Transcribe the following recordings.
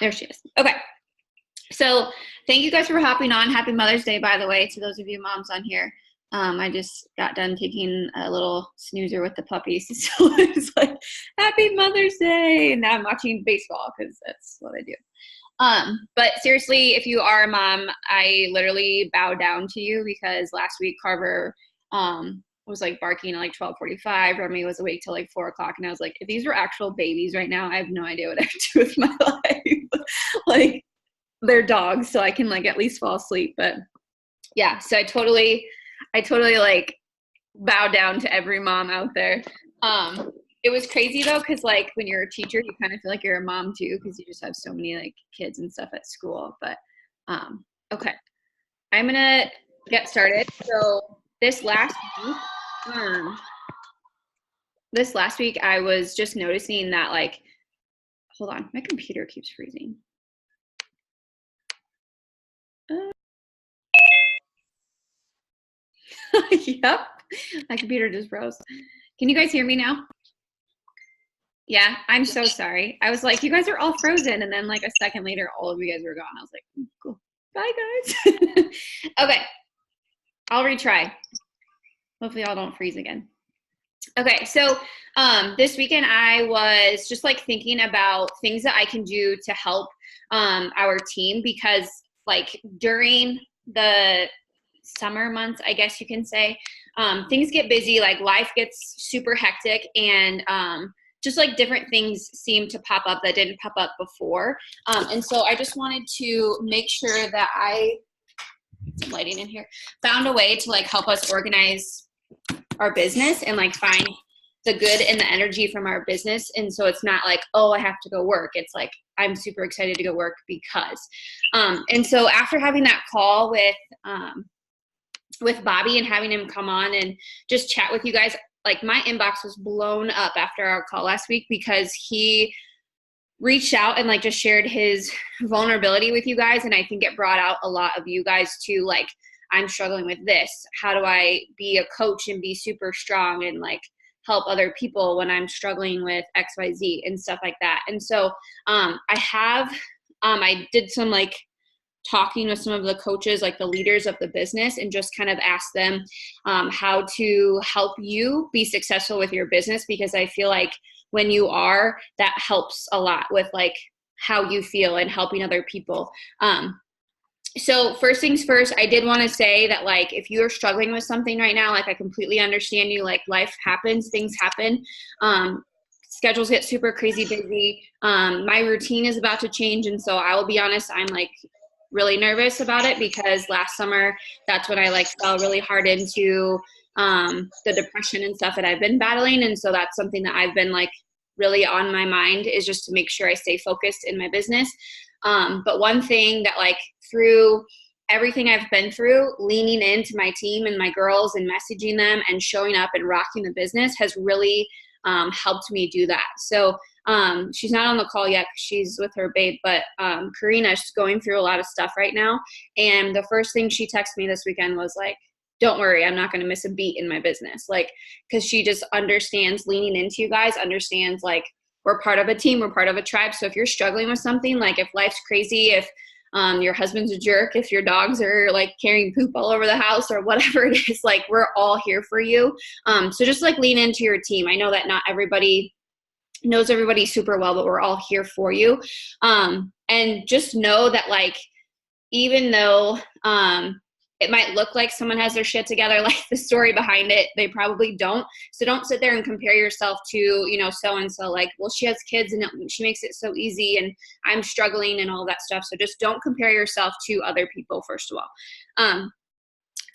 There she is. Okay. So thank you guys for hopping on. Happy Mother's Day, by the way, to those of you moms on here. I just got done taking a little snoozer with the puppies. So it's like, Happy Mother's Day. And now I'm watching baseball because that's what I do. But seriously, if you are a mom, I literally bow down to you because last week Carver was like barking at like 12:45. Remy was awake till like 4 o'clock. And I was like, if these were actual babies right now, I have no idea what I would do with my life. Like, they're dogs, so I can like at least fall asleep. But yeah, so I totally like bow down to every mom out there. It was crazy though, because like when you're a teacher, you kind of feel like you're a mom too, because you just have so many like kids and stuff at school. But okay, I'm gonna get started. So this last week, I was just noticing that like, hold on, my computer keeps freezing. Yep, my computer just froze. Can you guys hear me now? Yeah, I'm so sorry. I was like, you guys are all frozen. And then like a second later, all of you guys were gone. I was like, cool. Bye, guys. Okay, I'll retry. Hopefully y'all don't freeze again. Okay, so this weekend I was just like thinking about things that I can do to help our team, because like during the summer months, I guess you can say, things get busy, like life gets super hectic, and just like different things seem to pop up that didn't pop up before. And so I just wanted to make sure that some lighting in here, found a way to like help us organize our business and like find the good and the energy from our business. And so it's not like, oh, I have to go work. It's like, I'm super excited to go work because. And so after having that call with Bobby and having him come on and just chat with you guys, like my inbox was blown up after our call last week, because he reached out and like just shared his vulnerability with you guys. And I think it brought out a lot of you guys too, like, I'm struggling with this. How do I be a coach and be super strong and like help other people when I'm struggling with XYZ and stuff like that. And so I did some like talking with some of the coaches, like the leaders of the business, and just kind of asked them how to help you be successful with your business, because I feel like when you are, that helps a lot with like how you feel and helping other people. So first things first, I did want to say that like if you're struggling with something right now, like I completely understand you. Like life happens, things happen. Schedules get super crazy busy. My routine is about to change, and so I will be honest, I'm like really nervous about it, because last summer that's when I like fell really hard into the depression and stuff that I've been battling. And so that's something that I've been like really on my mind, is just to make sure I stay focused in my business. But one thing that like through everything I've been through, leaning into my team and my girls and messaging them and showing up and rocking the business has really helped me do that. So she's not on the call yet because she's with her babe, but Karina's going through a lot of stuff right now. And the first thing she texted me this weekend was like, don't worry, I'm not going to miss a beat in my business. Like, because she just understands leaning into you guys, understands like we're part of a team, we're part of a tribe. So if you're struggling with something, like if life's crazy, if your husband's a jerk, if your dogs are like carrying poop all over the house or whatever it is, like we're all here for you. So just like lean into your team. I know that not everybody knows everybody super well, but we're all here for you. And just know that like, even though it might look like someone has their shit together, like the story behind it, they probably don't. So don't sit there and compare yourself to, you know, so-and-so, like, well, she has kids and she makes it so easy and I'm struggling and all that stuff. So just don't compare yourself to other people, first of all.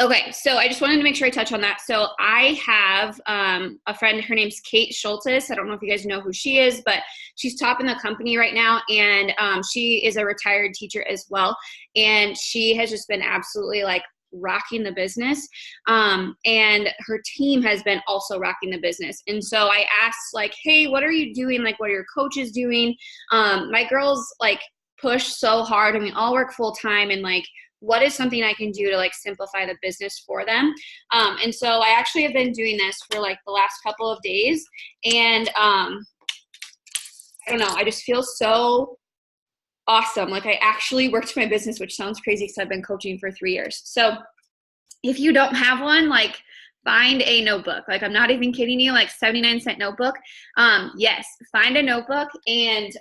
Okay, so I just wanted to make sure I touch on that. So I have a friend, her name's Kate Schultes. I don't know if you guys know who she is, but she's top in the company right now, and she is a retired teacher as well. And she has just been absolutely like rocking the business, and her team has been also rocking the business. And so I asked like, hey, what are you doing? Like, what are your coaches doing? My girls like push so hard and we all work full time, and like, what is something I can do to like simplify the business for them? And so I actually have been doing this for like the last couple of days, and I don't know, I just feel so awesome. Like I actually worked my business, which sounds crazy because I've been coaching for 3 years. So if you don't have one, like find a notebook. Like I'm not even kidding you, like 79-cent notebook. Yes, find a notebook. And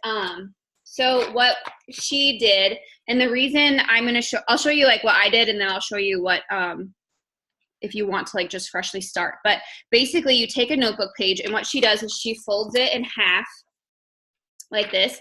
so what she did, and the reason I'll show you like what I did, and then I'll show you what, if you want to like just freshly start. But basically you take a notebook page, and what she does is she folds it in half like this.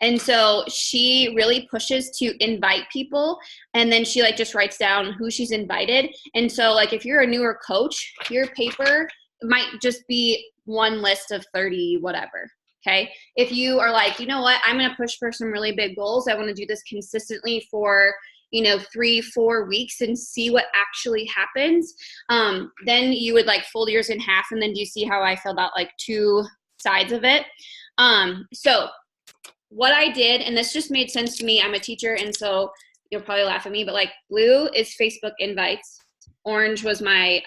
And so she really pushes to invite people, and then she like just writes down who she's invited. And so like if you're a newer coach, your paper might just be one list of 30 whatever. Okay. If you are like, you know what, I'm going to push for some really big goals. I want to do this consistently for 3-4 weeks and see what actually happens. Then you would like fold yours in half, and then do you see how I filled out like 2 sides of it? So what I did, and this just made sense to me, I'm a teacher, and so you'll probably laugh at me, but like blue is Facebook invites, orange was my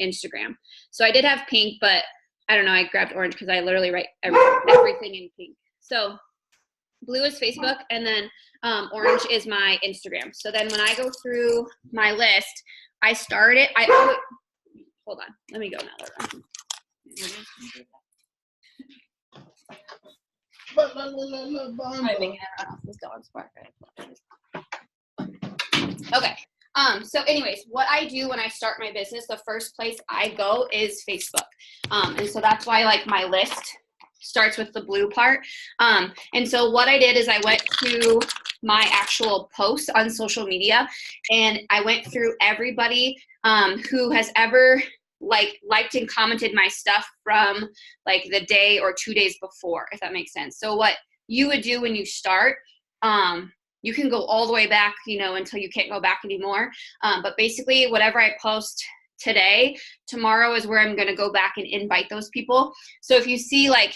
Instagram. So I did have pink, but I don't know, I grabbed orange because I literally write everything in pink. So blue is Facebook, and then orange is my Instagram. So then when I go through my list, I started, hold on, let me go now. Okay. So anyways, what I do when I start my business, the first place I go is Facebook. And so that's why like my list starts with the blue part. And so what I did is I went to my actual posts on social media, and I went through everybody who has ever liked and commented my stuff from like the day or 2 days before, if that makes sense. So what you would do when you start, you can go all the way back, until you can't go back anymore. But basically whatever I post today, tomorrow is where I'm going to go back and invite those people. So if you see like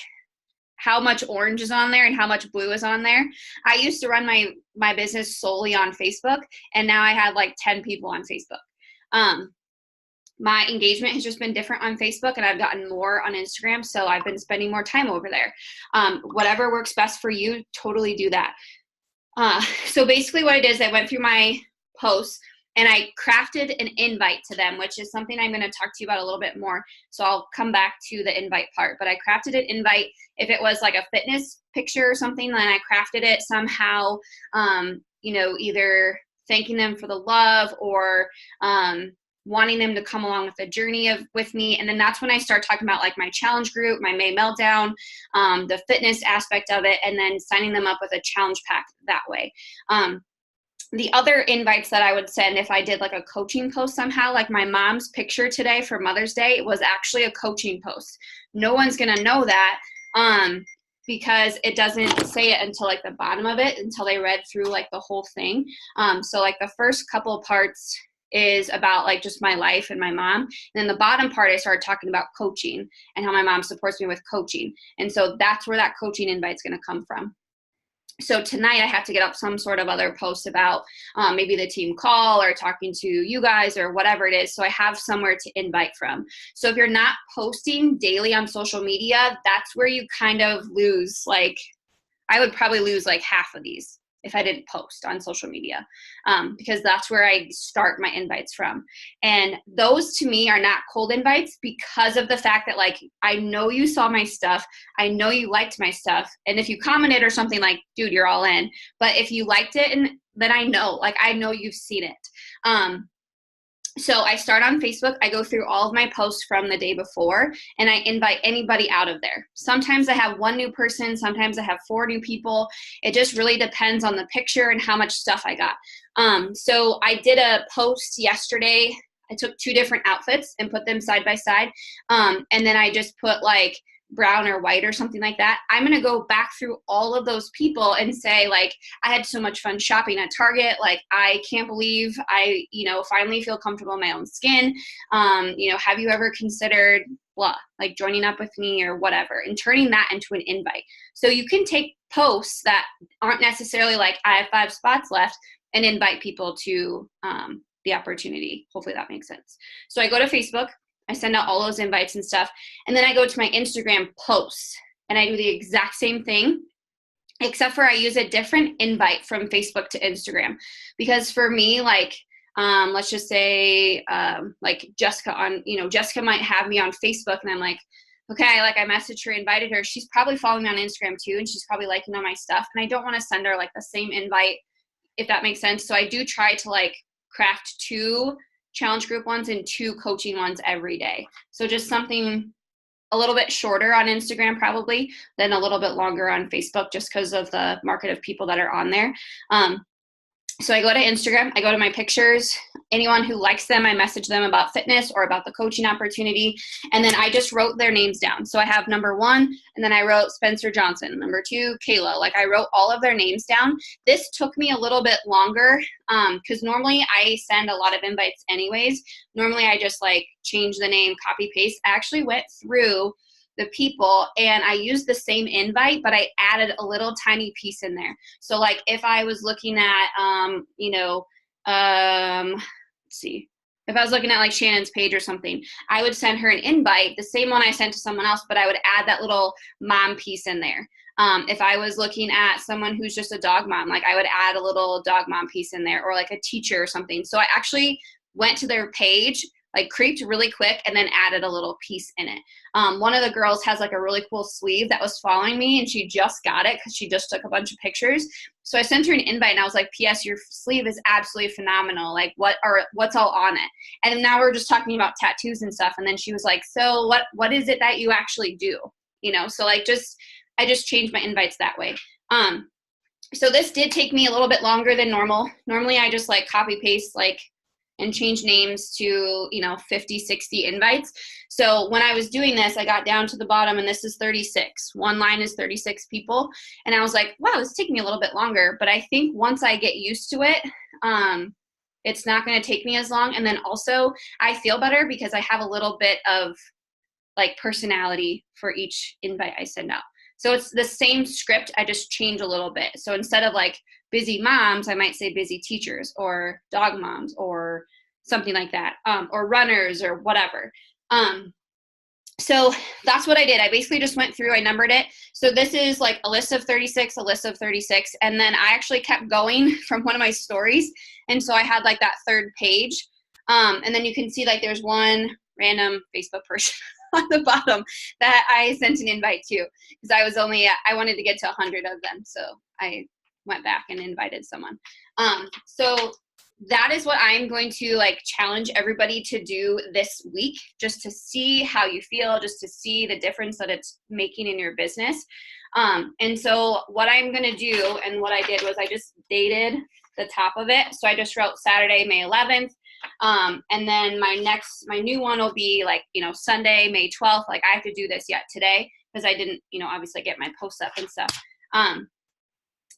how much orange is on there and how much blue is on there, I used to run my business solely on Facebook, and now I have like 10 people on Facebook. My engagement has just been different on Facebook, and I've gotten more on Instagram. So I've been spending more time over there. Whatever works best for you, totally do that. So basically what I did is I went through my posts and I crafted an invite to them, which is something I'm going to talk to you about a little bit more. So I'll come back to the invite part, but I crafted an invite. If it was like a fitness picture or something, then I crafted it somehow, either thanking them for the love or, wanting them to come along with the journey with me. And then that's when I start talking about like my challenge group, my May meltdown, the fitness aspect of it, and then signing them up with a challenge pack that way. The other invites that I would send if I did like a coaching post somehow, like my mom's picture today for Mother's Day was actually a coaching post. No one's going to know that because it doesn't say it until like the bottom of it, until they read through like the whole thing. So like the first couple of parts is about like just my life and my mom. And then the bottom part, I started talking about coaching and how my mom supports me with coaching. And so that's where that coaching invite's going to come from. So tonight I have to get up some sort of other post about maybe the team call or talking to you guys or whatever it is. So I have somewhere to invite from. So if you're not posting daily on social media, that's where you kind of lose, like, I would probably lose like half of these if I didn't post on social media, because that's where I start my invites from. And those to me are not cold invites because of the fact that like, I know you saw my stuff. I know you liked my stuff. And if you commented or something like, dude, you're all in. But if you liked it, and then I know you've seen it. So I start on Facebook, I go through all of my posts from the day before, and I invite anybody out of there. Sometimes I have 1 new person, sometimes I have 4 new people. It just really depends on the picture and how much stuff I got. So I did a post yesterday. I took 2 different outfits and put them side by side. And then I just put like brown or white or something like that. I'm going to go back through all of those people and say like, I had so much fun shopping at Target. Like, I can't believe I, finally feel comfortable in my own skin. Have you ever considered blah, like joining up with me or whatever, and turning that into an invite. So you can take posts that aren't necessarily like, I have 5 spots left, and invite people to the opportunity. Hopefully that makes sense. So I go to Facebook, I send out all those invites and stuff. And then I go to my Instagram posts and I do the exact same thing. except for I use a different invite from Facebook to Instagram. Because for me, like, let's just say, like Jessica Jessica might have me on Facebook, and I'm like, okay, like I messaged her, invited her. She's probably following me on Instagram too, and she's probably liking all my stuff. And I don't want to send her like the same invite, if that makes sense. So I do try to like craft 2 challenge group ones and 2 coaching ones every day. So just something a little bit shorter on Instagram probably, then a little bit longer on Facebook, just because of the market of people that are on there. So I go to Instagram, I go to my pictures. Anyone who likes them, I message them about fitness or about the coaching opportunity. And then I just wrote their names down. So I have number 1, and then I wrote Spencer Johnson, number 2, Kayla. Like I wrote all of their names down. This took me a little bit longer because normally I send a lot of invites anyways. Normally I just like change the name, copy, paste. I actually went through the people and I used the same invite, but I added a little tiny piece in there. So like if I was looking at, let's see, if I was looking at like Shannon's page or something, I would send her an invite, the same one I sent to someone else, but I would add that little mom piece in there. If I was looking at someone who's just a dog mom, like I would add a little dog mom piece in there, or like a teacher or something. So I actually went to their page, like creeped really quick, and then added a little piece in it. One of the girls has like a really cool sleeve that was following me, and she just got it because she just took a bunch of pictures. So I sent her an invite, and I was like, P.S. your sleeve is absolutely phenomenal. Like what's all on it? And now we're just talking about tattoos and stuff. And then she was like, so what is it that you actually do? So like I just changed my invites that way. So this did take me a little bit longer than normal. Normally I just like copy paste and change names to, 50, 60 invites. So when I was doing this, I got down to the bottom, and this is 36. One line is 36 people. And I was like, wow, this is taking me a little bit longer. But I think once I get used to it, it's not going to take me as long. And then also I feel better because I have a little bit of like personality for each invite I send out. So it's the same script, I just change a little bit. So instead of like busy moms, I might say busy teachers or dog moms or something like that, or runners or whatever. So that's what I did. I basically just went through, I numbered it. So this is like a list of 36, a list of 36. And then I actually kept going from one of my stories. And so I had like that 3rd page. And then you can see like there's one random Facebook person on the bottom that I sent an invite to, because I wanted to get to 100 of them. So I went back and invited someone. So that is what I'm going to like challenge everybody to do this week, just to see how you feel, just to see the difference that it's making in your business. And so what I'm going to do, and what I did was I just dated the top of it. So I just wrote Saturday, May 11th. And then my new one will be like, Sunday, May 12th. Like I have to do this yet today because I didn't, obviously get my posts up and stuff.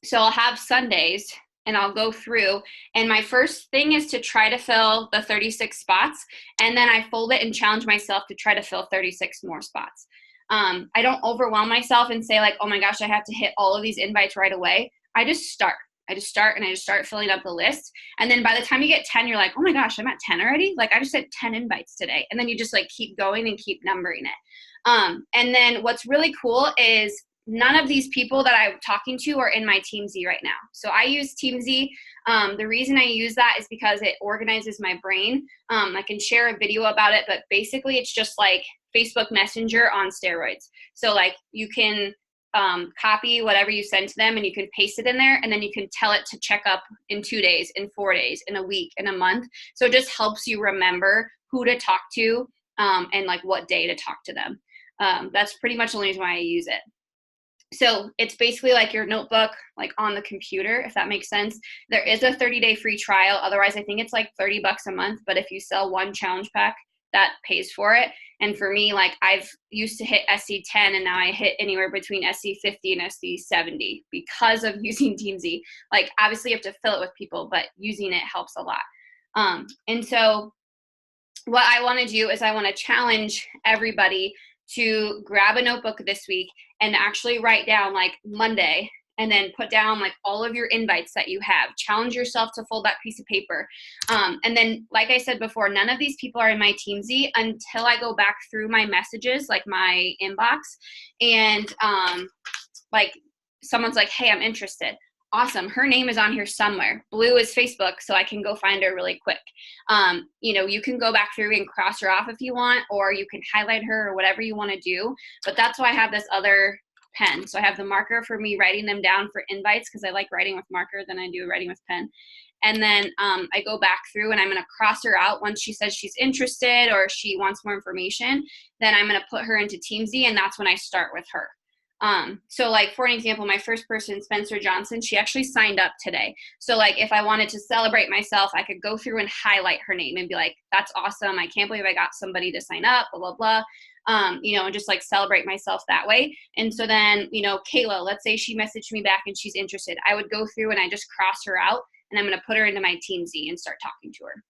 So I'll have Sundays and I'll go through, and my first thing is to try to fill the 36 spots. And then I fold it and challenge myself to try to fill 36 more spots. I don't overwhelm myself and say like, oh my gosh, I have to hit all of these invites right away. I just start and I just start filling up the list. And then by the time you get 10, you're like, oh my gosh, I'm at 10 already. Like I just hit 10 invites today. And then you just like keep going and keep numbering it. And then what's really cool is none of these people that I'm talking to are in my TeamZ right now. So I use TeamZ. The reason I use that is because it organizes my brain. I can share a video about it, but basically it's just like Facebook Messenger on steroids. So like you can copy whatever you send to them and you can paste it in there, and then you can tell it to check up in 2 days, in 4 days, in a week, in a month. So it just helps you remember who to talk to and like what day to talk to them. That's pretty much the only reason why I use it. So it's basically like your notebook, like on the computer, if that makes sense. There is a 30-day free trial. Otherwise, I think it's like $30 a month. But if you sell one challenge pack, that pays for it. And for me, like I've used to hit SC10 and now I hit anywhere between SC50 and SC70 because of using TeamZ. Like obviously you have to fill it with people, but using it helps a lot. And so what I want to do is I want to challenge everybody to grab a notebook this week and actually write down like Monday, and then put down like all of your invites that you have. Challenge yourself to fold that piece of paper. And then, like I said before, none of these people are in my TeamZ until I go back through my messages, like my inbox, and like someone's like, hey, I'm interested. Awesome. Her name is on here somewhere. Blue is Facebook, so I can go find her really quick. You know, you can go back through and cross her off if you want, or you can highlight her or whatever you want to do. But that's why I have this other pen. So I have the marker for me writing them down for invites, because I like writing with marker than I do writing with pen. And then I go back through and I'm going to cross her out once she says she's interested or she wants more information. Then I'm going to put her into Teamsy, and that's when I start with her. So like, for an example, my first person, Spencer Johnson, she actually signed up today. So like, if I wanted to celebrate myself, I could go through and highlight her name and be like, that's awesome. I can't believe I got somebody to sign up, blah, blah, blah. You know, and just like celebrate myself that way. And so then, you know, Kayla, let's say she messaged me back and she's interested. I would go through and I just cross her out, and I'm going to put her into my Teamsy and start talking to her.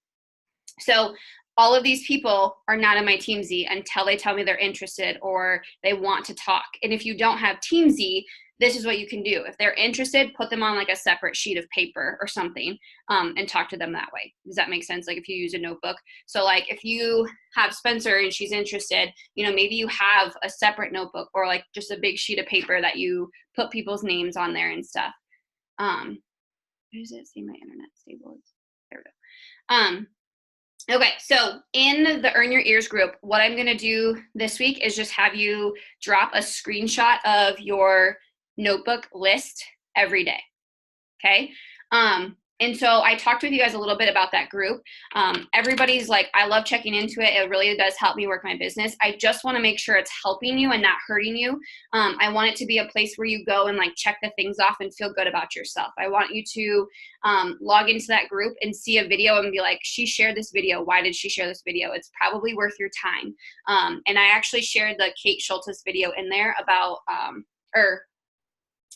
So all of these people are not in my Teamsy until they tell me they're interested or they want to talk. And if you don't have Teamsy, this is what you can do. If they're interested, put them on like a separate sheet of paper or something, and talk to them that way. Does that make sense? Like if you use a notebook. So like if you have Spencer and she's interested, you know, maybe you have a separate notebook or like just a big sheet of paper that you put people's names on there and stuff. Where does it say my internet stable is? There we go. Okay, so in the Earn Your Ears group, what I'm going to do this week is just have you drop a screenshot of your notebook list every day, okay? And so I talked with you guys a little bit about that group. Everybody's like, I love checking into it. It really does help me work my business. I just want to make sure it's helping you and not hurting you. I want it to be a place where you go and like check the things off and feel good about yourself. I want you to log into that group and see a video and be like, she shared this video. Why did she share this video? It's probably worth your time. And I actually shared the Kate Schultes video in there about, or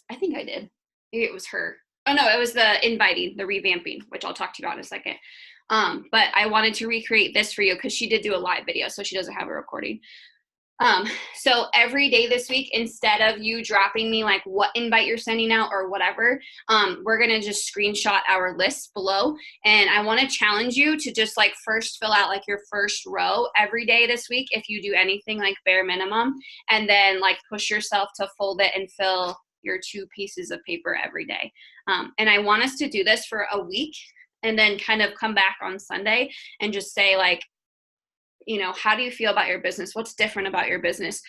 I think I did. Maybe it was her. Oh no, it was the inviting, the revamping, which I'll talk to you about in a second. But I wanted to recreate this for you because she did do a live video, so she doesn't have a recording. So every day this week, instead of you dropping me like what invite you're sending out or whatever, we're going to just screenshot our lists below. And I want to challenge you to just like first fill out like your first row every day this week if you do anything like bare minimum, and then like push yourself to fold it and fill your 2 pieces of paper every day. And I want us to do this for a week and then kind of come back on Sunday and just say like, you know, how do you feel about your business? What's different about your business?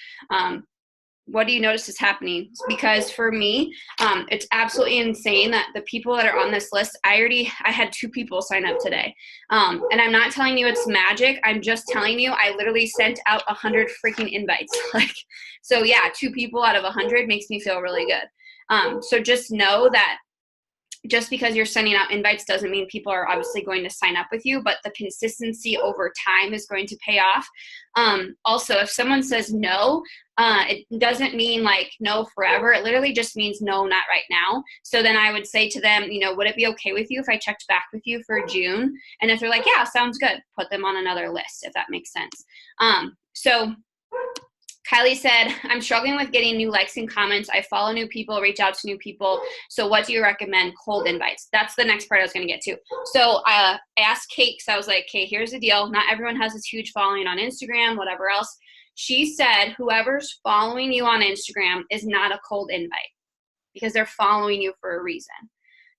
What do you notice is happening? Because for me, it's absolutely insane that the people that are on this list, I had 2 people sign up today. And I'm not telling you it's magic. I'm just telling you, I literally sent out 100 freaking invites. Like, so yeah, 2 people out of 100 makes me feel really good. So just know that just because you're sending out invites doesn't mean people are obviously going to sign up with you, but the consistency over time is going to pay off. Also, if someone says no, it doesn't mean like no forever. It literally just means no, not right now. So then I would say to them, you know, would it be okay with you if I checked back with you for June? And if they're like, yeah, sounds good, put them on another list, if that makes sense. So Kylie said, I'm struggling with getting new likes and comments. I follow new people, reach out to new people. So what do you recommend? Cold invites. That's the next part I was going to get to. So I asked Kate, because I was like, okay, here's the deal. Not everyone has this huge following on Instagram, whatever else. She said, whoever's following you on Instagram is not a cold invite because they're following you for a reason.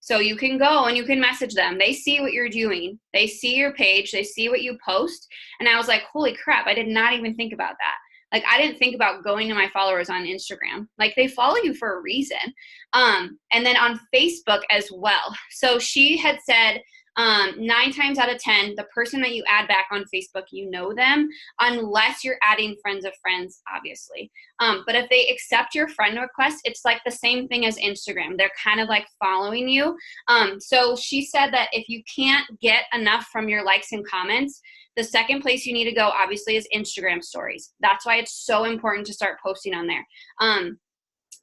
So you can go and you can message them. They see what you're doing. They see your page. They see what you post. And I was like, holy crap, I did not even think about that. Like, I didn't think about going to my followers on Instagram. Like, they follow you for a reason. And then on Facebook as well. So she had said 9 times out of 10, the person that you add back on Facebook, you know them, unless you're adding friends of friends, obviously. But if they accept your friend request, it's like the same thing as Instagram. They're kind of like following you. So she said that if you can't get enough from your likes and comments, the second place you need to go, obviously, is Instagram stories. That's why it's so important to start posting on there.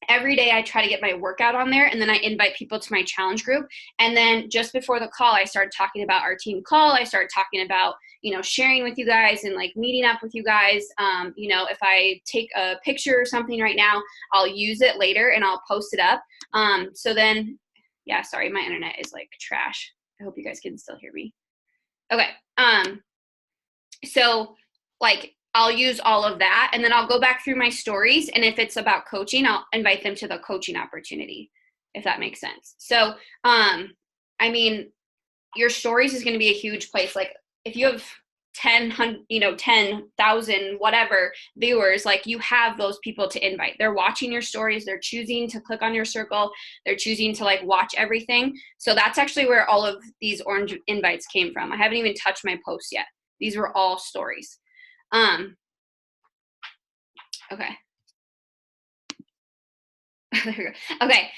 Every day I try to get my workout on there, and then I invite people to my challenge group. And then just before the call, I started talking about our team call. I started talking about, you know, sharing with you guys and like meeting up with you guys. You know, if I take a picture or something right now, I'll use it later and I'll post it up. So then, yeah, sorry, my internet is like trash. I hope you guys can still hear me. Okay. So like I'll use all of that, and then I'll go back through my stories, and if it's about coaching, I'll invite them to the coaching opportunity, if that makes sense. So, I mean, your stories is going to be a huge place. Like if you have 10,000 whatever viewers, like you have those people to invite. They're watching your stories, they're choosing to click on your circle, they're choosing to like watch everything. So that's actually where all of these orange invites came from. I haven't even touched my posts yet. These were all stories. Okay. There we go. Okay.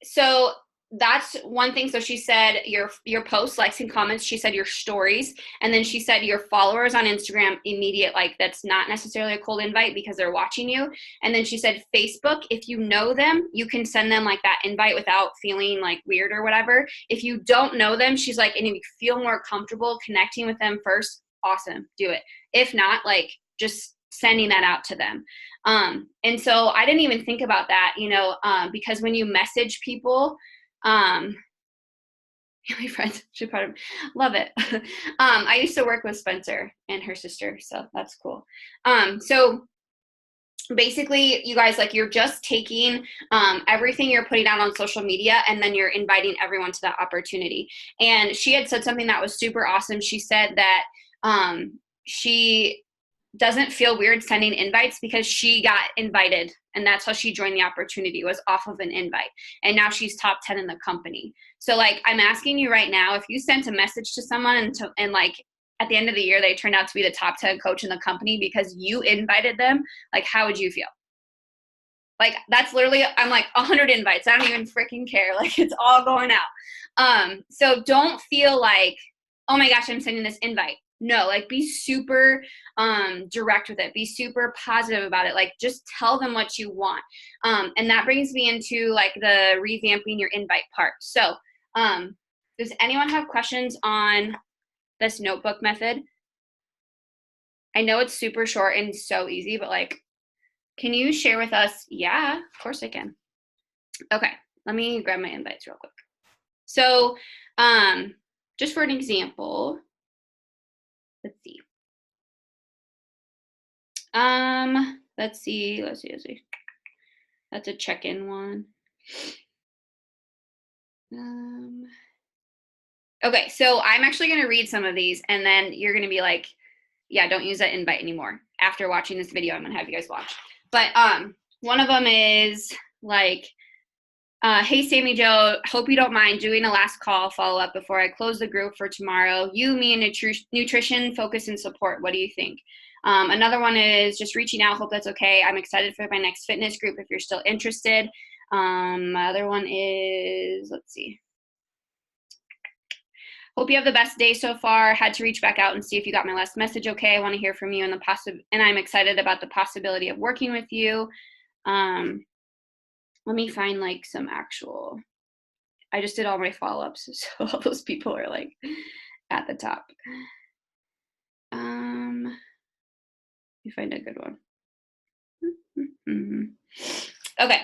So that's one thing. So she said your posts, likes, and comments. She said your stories, and then she said your followers on Instagram immediate, like that's not necessarily a cold invite because they're watching you. And then she said Facebook, if you know them, you can send them like that invite without feeling like weird or whatever. If you don't know them, she's like, and if you feel more comfortable connecting with them first, awesome, do it. If not, like just sending that out to them. And so I didn't even think about that, because when you message people, my friends, she's part of, love it. I used to work with Spencer and her sister, so that's cool. So basically, you guys, like, you're just taking everything you're putting out on social media, and then you're inviting everyone to that opportunity. And she had said something that was super awesome. She said that she doesn't feel weird sending invites because she got invited, and that's how she joined the opportunity, was off of an invite. And now she's top 10 in the company. So like, I'm asking you right now, if you sent a message to someone and like at the end of the year, they turned out to be the top 10 coach in the company because you invited them, like, how would you feel? Like, that's literally, I'm like 100 invites. I don't even freaking care. Like, it's all going out. So don't feel like, oh my gosh, I'm sending this invite. No, like, be super direct with it. Be super positive about it. Like, just tell them what you want. And that brings me into like the revamping your invite part. So does anyone have questions on this notebook method? I know it's super short and so easy, but like, can you share with us? Yeah, of course I can. Okay, let me grab my invites real quick. So just for an example, let's see. Let's see. That's a check-in one. Okay, so I'm actually going to read some of these, and then you're going to be like, yeah, don't use that invite anymore. After watching this video, I'm going to have you guys watch. But one of them is like, hey, Sammy Joe, hope you don't mind doing a last call follow-up before I close the group for tomorrow. You, me, and nutrition, focus, and support. What do you think? Another one is just reaching out. Hope that's okay. I'm excited for my next fitness group if you're still interested. My other one is, let's see. Hope you have the best day so far. Had to reach back out and see if you got my last message okay. I want to hear from you, and I'm excited about the possibility of working with you. Let me find like some actual, I just did all my follow-ups, so all those people are like at the top. Let me find a good one. Okay.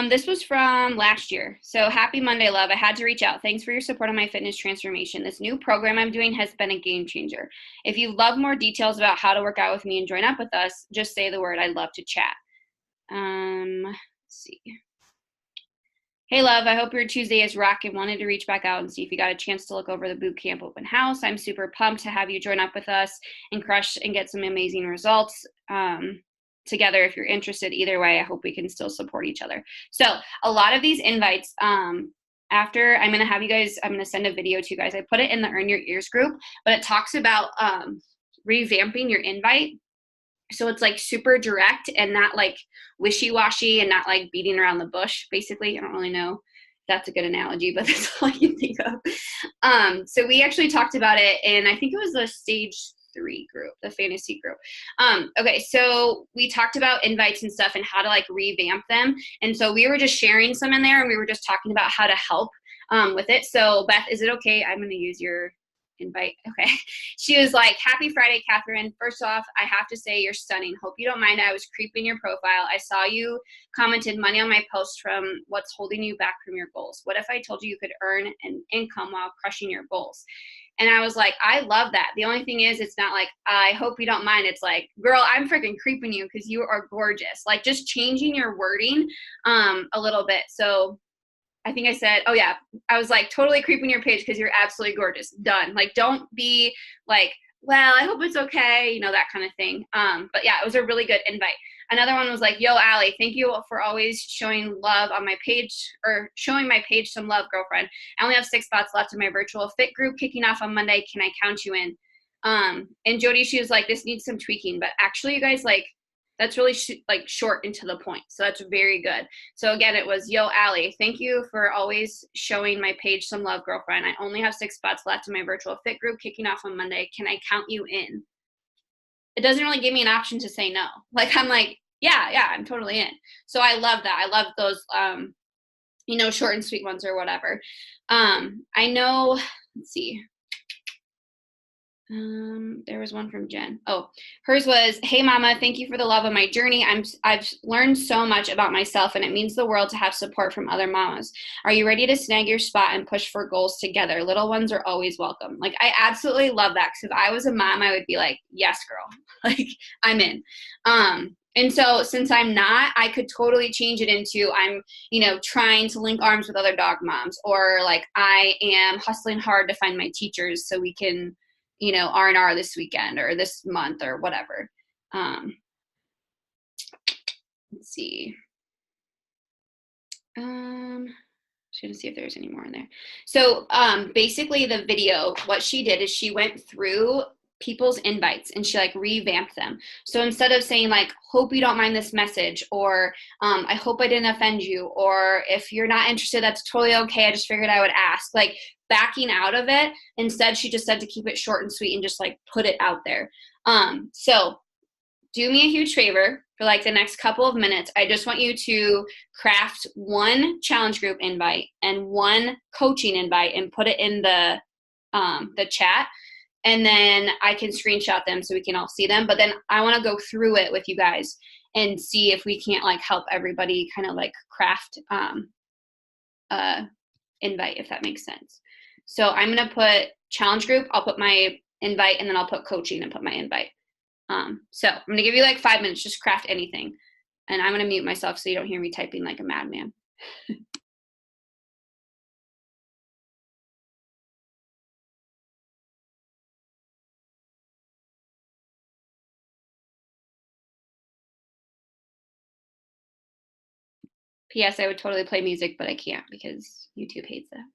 This was from last year. So happy Monday, love. I had to reach out. Thanks for your support on my fitness transformation. This new program I'm doing has been a game changer. If you love more details about how to work out with me and join up with us, just say the word. I'd love to chat. Let's see. Hey, love, I hope your Tuesday is rocking. Wanted to reach back out and see if you got a chance to look over the boot camp open house. I'm super pumped to have you join up with us and crush and get some amazing results together. If you're interested, either way, I hope we can still support each other. So a lot of these invites, after I'm going to have you guys, I'm going to send a video to you guys. I put it in the Earn Your Ears group, but it talks about revamping your invite. So it's like super direct and not like wishy-washy and not like beating around the bush, basically. I don't really know if that's a good analogy, but that's all I can think of. So we actually talked about it, and I think it was the stage 3 group, the fantasy group. Okay, so we talked about invites and stuff and how to like revamp them. And so we were just sharing some in there, and we were just talking about how to help with it. So Beth, is it okay? I'm going to use your invite. Okay. She was like, happy Friday, Catherine. First off, I have to say you're stunning. Hope you don't mind. I was creeping your profile. I saw you commented money on my post from what's holding you back from your goals. What if I told you you could earn an income while crushing your goals? And I was like, I love that. The only thing is, it's not like, I hope you don't mind. It's like, girl, I'm freaking creeping you because you are gorgeous. Like, just changing your wording a little bit. So I think I said, oh yeah, I was like, totally creeping your page because you're absolutely gorgeous. Done. Like, don't be like, well, I hope it's okay, you know, that kind of thing. But yeah, it was a really good invite. Another one was like, yo, Allie, thank you for always showing love on my page, or showing my page some love, girlfriend. I only have 6 spots left in my virtual fit group kicking off on Monday. Can I count you in? And Jody, she was like, this needs some tweaking, but actually, you guys, like, that's really like short and to the point. So that's very good. So again, it was, yo, Allie, thank you for always showing my page some love, girlfriend. I only have 6 spots left in my virtual fit group kicking off on Monday. Can I count you in? It doesn't really give me an option to say no. Like, I'm like, yeah, I'm totally in. So I love that. I love those, you know, short and sweet ones or whatever. I know, let's see. There was one from Jen. Oh, hers was, hey mama, thank you for the love of my journey. I've learned so much about myself, and it means the world to have support from other mamas. Are you ready to snag your spot and push for goals together? Little ones are always welcome. Like, I absolutely love that, because if I was a mom, I would be like, yes, girl, like, I'm in. And so since I'm not, I could totally change it into, I'm, you know, trying to link arms with other dog moms, or like, I am hustling hard to find my teachers so we can, you know, R&R this weekend or this month or whatever. Let's see. Just gonna see if there's any more in there. So basically the video, what she did is she went through people's invites and she like revamped them. So instead of saying like, hope you don't mind this message, or I hope I didn't offend you, or if you're not interested, that's totally okay, I just figured I would ask, like backing out of it, instead she just said to keep it short and sweet and just like put it out there. So do me a huge favor for like the next couple of minutes. I just want you to craft one challenge group invite and one coaching invite and put it in the chat. And then I can screenshot them so we can all see them. But then I want to go through it with you guys and see if we can't like help everybody kind of like craft invite, if that makes sense. So I'm going to put challenge group. I'll put my invite, and then I'll put coaching and put my invite. So I'm going to give you like 5 minutes, just craft anything. And I'm going to mute myself so you don't hear me typing like a madman. P.S. I would totally play music, but I can't because YouTube hates that.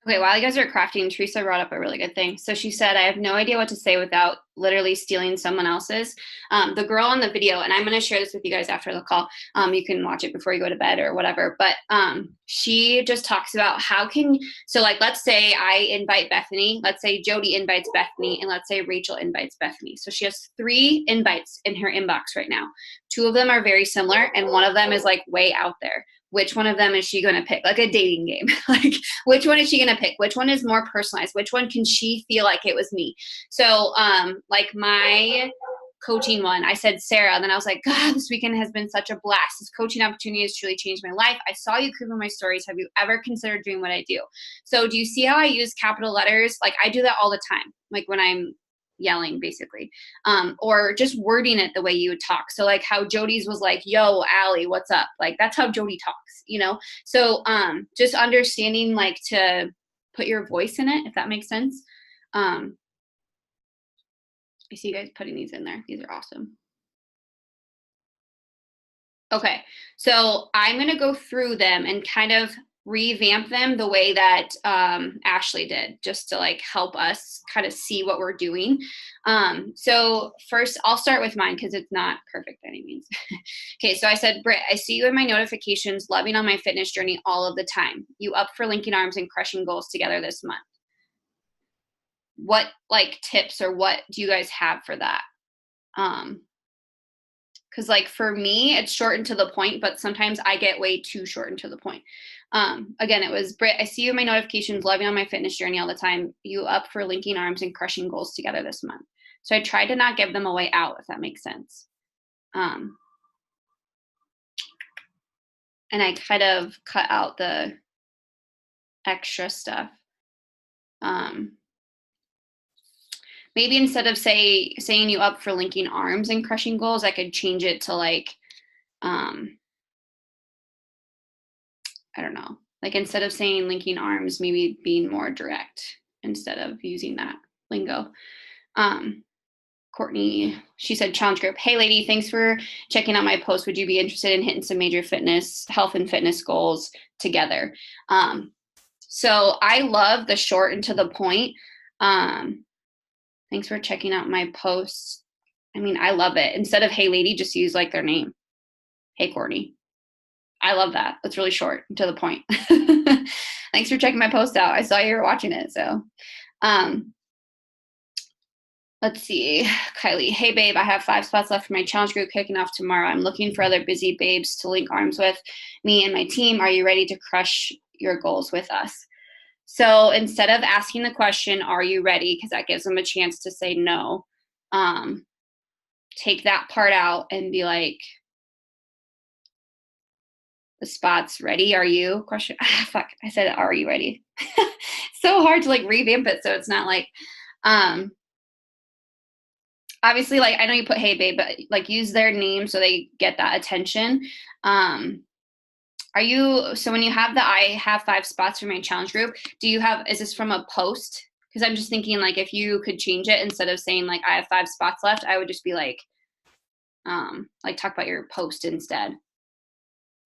Okay, while you guys are crafting, Teresa brought up a really good thing. So she said, I have no idea what to say without literally stealing someone else's. The girl in the video, and I'm going to share this with you guys after the call. You can watch it before you go to bed or whatever. But she just talks about so like, let's say I invite Bethany. Let's say Jody invites Bethany, and let's say Rachel invites Bethany. So she has 3 invites in her inbox right now. 2 of them are very similar, and one of them is like way out there. Which one of them is she going to pick? Like a dating game. Like, which one is she going to pick? Which one is more personalized? Which one can she feel like it was me? So, like my coaching one, I said Sarah, and then I was like, God, this weekend has been such a blast. This coaching opportunity has truly changed my life. I saw you creep on my stories. Have you ever considered doing what I do? So do you see how I use capital letters? Like I do that all the time. Like when I'm yelling basically, or just wording it the way you would talk. So like how Jody's was like, yo, Allie, what's up? Like that's how Jody talks, you know? So just understanding like to put your voice in it, if that makes sense. I see you guys putting these in there. These are awesome. Okay, so I'm going to go through them and kind of revamp them the way that Ashley did, just to like help us kind of see what we're doing. So first, I'll start with mine because it's not perfect by any means. Okay, so I said, Britt, I see you in my notifications, loving on my fitness journey all of the time. You up for linking arms and crushing goals together this month? What like tips or what do you guys have for that? Because like for me, it's short and to the point, but sometimes I get way too short and to the point. Again, it was Britt, I see you in my notifications, loving on my fitness journey all the time. You up for linking arms and crushing goals together this month? So I tried to not give them a way out, if that makes sense. And I kind of cut out the extra stuff. Maybe instead of saying you up for linking arms and crushing goals, I could change it to like, I don't know, like instead of saying linking arms, maybe being more direct instead of using that lingo. Courtney, she said, challenge group. Hey lady, thanks for checking out my post. Would you be interested in hitting some major health and fitness goals together? So I love the short and to the point. Thanks for checking out my posts. I mean, I love it. Instead of hey lady, just use like their name. Hey Courtney. I love that. That's really short and to the point. Thanks for checking my post out. I saw you were watching it. So let's see. Kylie, hey babe, I have 5 spots left for my challenge group kicking off tomorrow. I'm looking for other busy babes to link arms with me and my team. Are you ready to crush your goals with us? So instead of asking the question, are you ready? Because that gives them a chance to say no. Take that part out and be like, the spot's ready. Are you? Question. Fuck. I said, are you ready? So hard to like revamp it. So it's not like, obviously, like I know you put hey babe, but like use their name so they get that attention. Are you, so when you have the I have 5 spots for my challenge group, is this from a post? Because I'm just thinking like if you could change it instead of saying like I have 5 spots left, I would just be like talk about your post instead.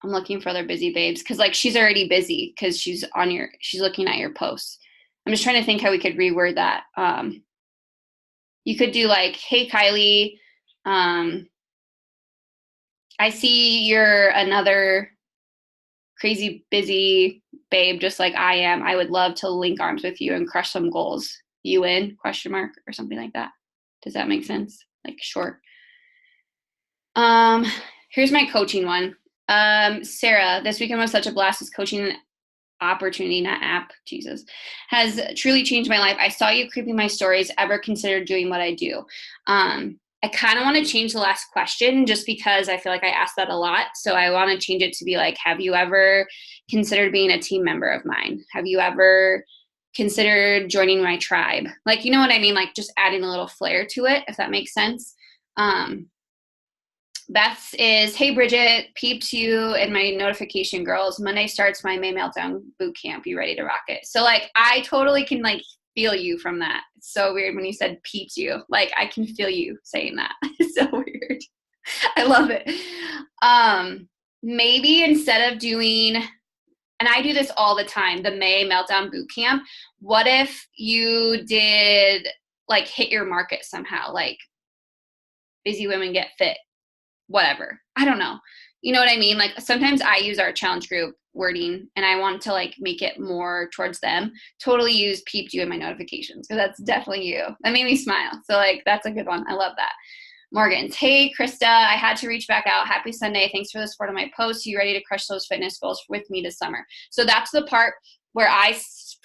I'm looking for other busy babes because like she's already busy because she's looking at your posts. I'm just trying to think how we could reword that. You could do like, hey Kylie, I see you're another crazy busy babe just like I am. I would love to link arms with you and crush some goals. You in? Question mark or something like that. Does that make sense? Like short. Here's my coaching one. Sarah, this weekend was such a blast. This coaching opportunity, not app, Jesus, has truly changed my life. I saw you creeping my stories. Ever considered doing what I do? I kind of want to change the last question just because I feel like I asked that a lot. So I want to change it to be like, have you ever considered being a team member of mine? Have you ever considered joining my tribe? Like, you know what I mean? Like just adding a little flair to it, if that makes sense. Beth's is, hey Bridget, peeped you and my notification girls. Monday starts my May Meltdown boot camp. You ready to rock it? So like I totally can like feel you from that. It's so weird when you said peeped you. Like I can feel you saying that. It's so weird. I love it. Maybe instead of doing and I do this all the time, the May Meltdown Boot Camp. What if you did like hit your market somehow, like busy women get fit, whatever. I don't know. You know what I mean? Like sometimes I use our challenge group wording and I want to like make it more towards them. Totally use peeped you in my notifications because that's definitely you. That made me smile. So like that's a good one. I love that. Morgan's, hey Krista, I had to reach back out. Happy Sunday. Thanks for the support on my post. You ready to crush those fitness goals with me this summer? So that's the part where I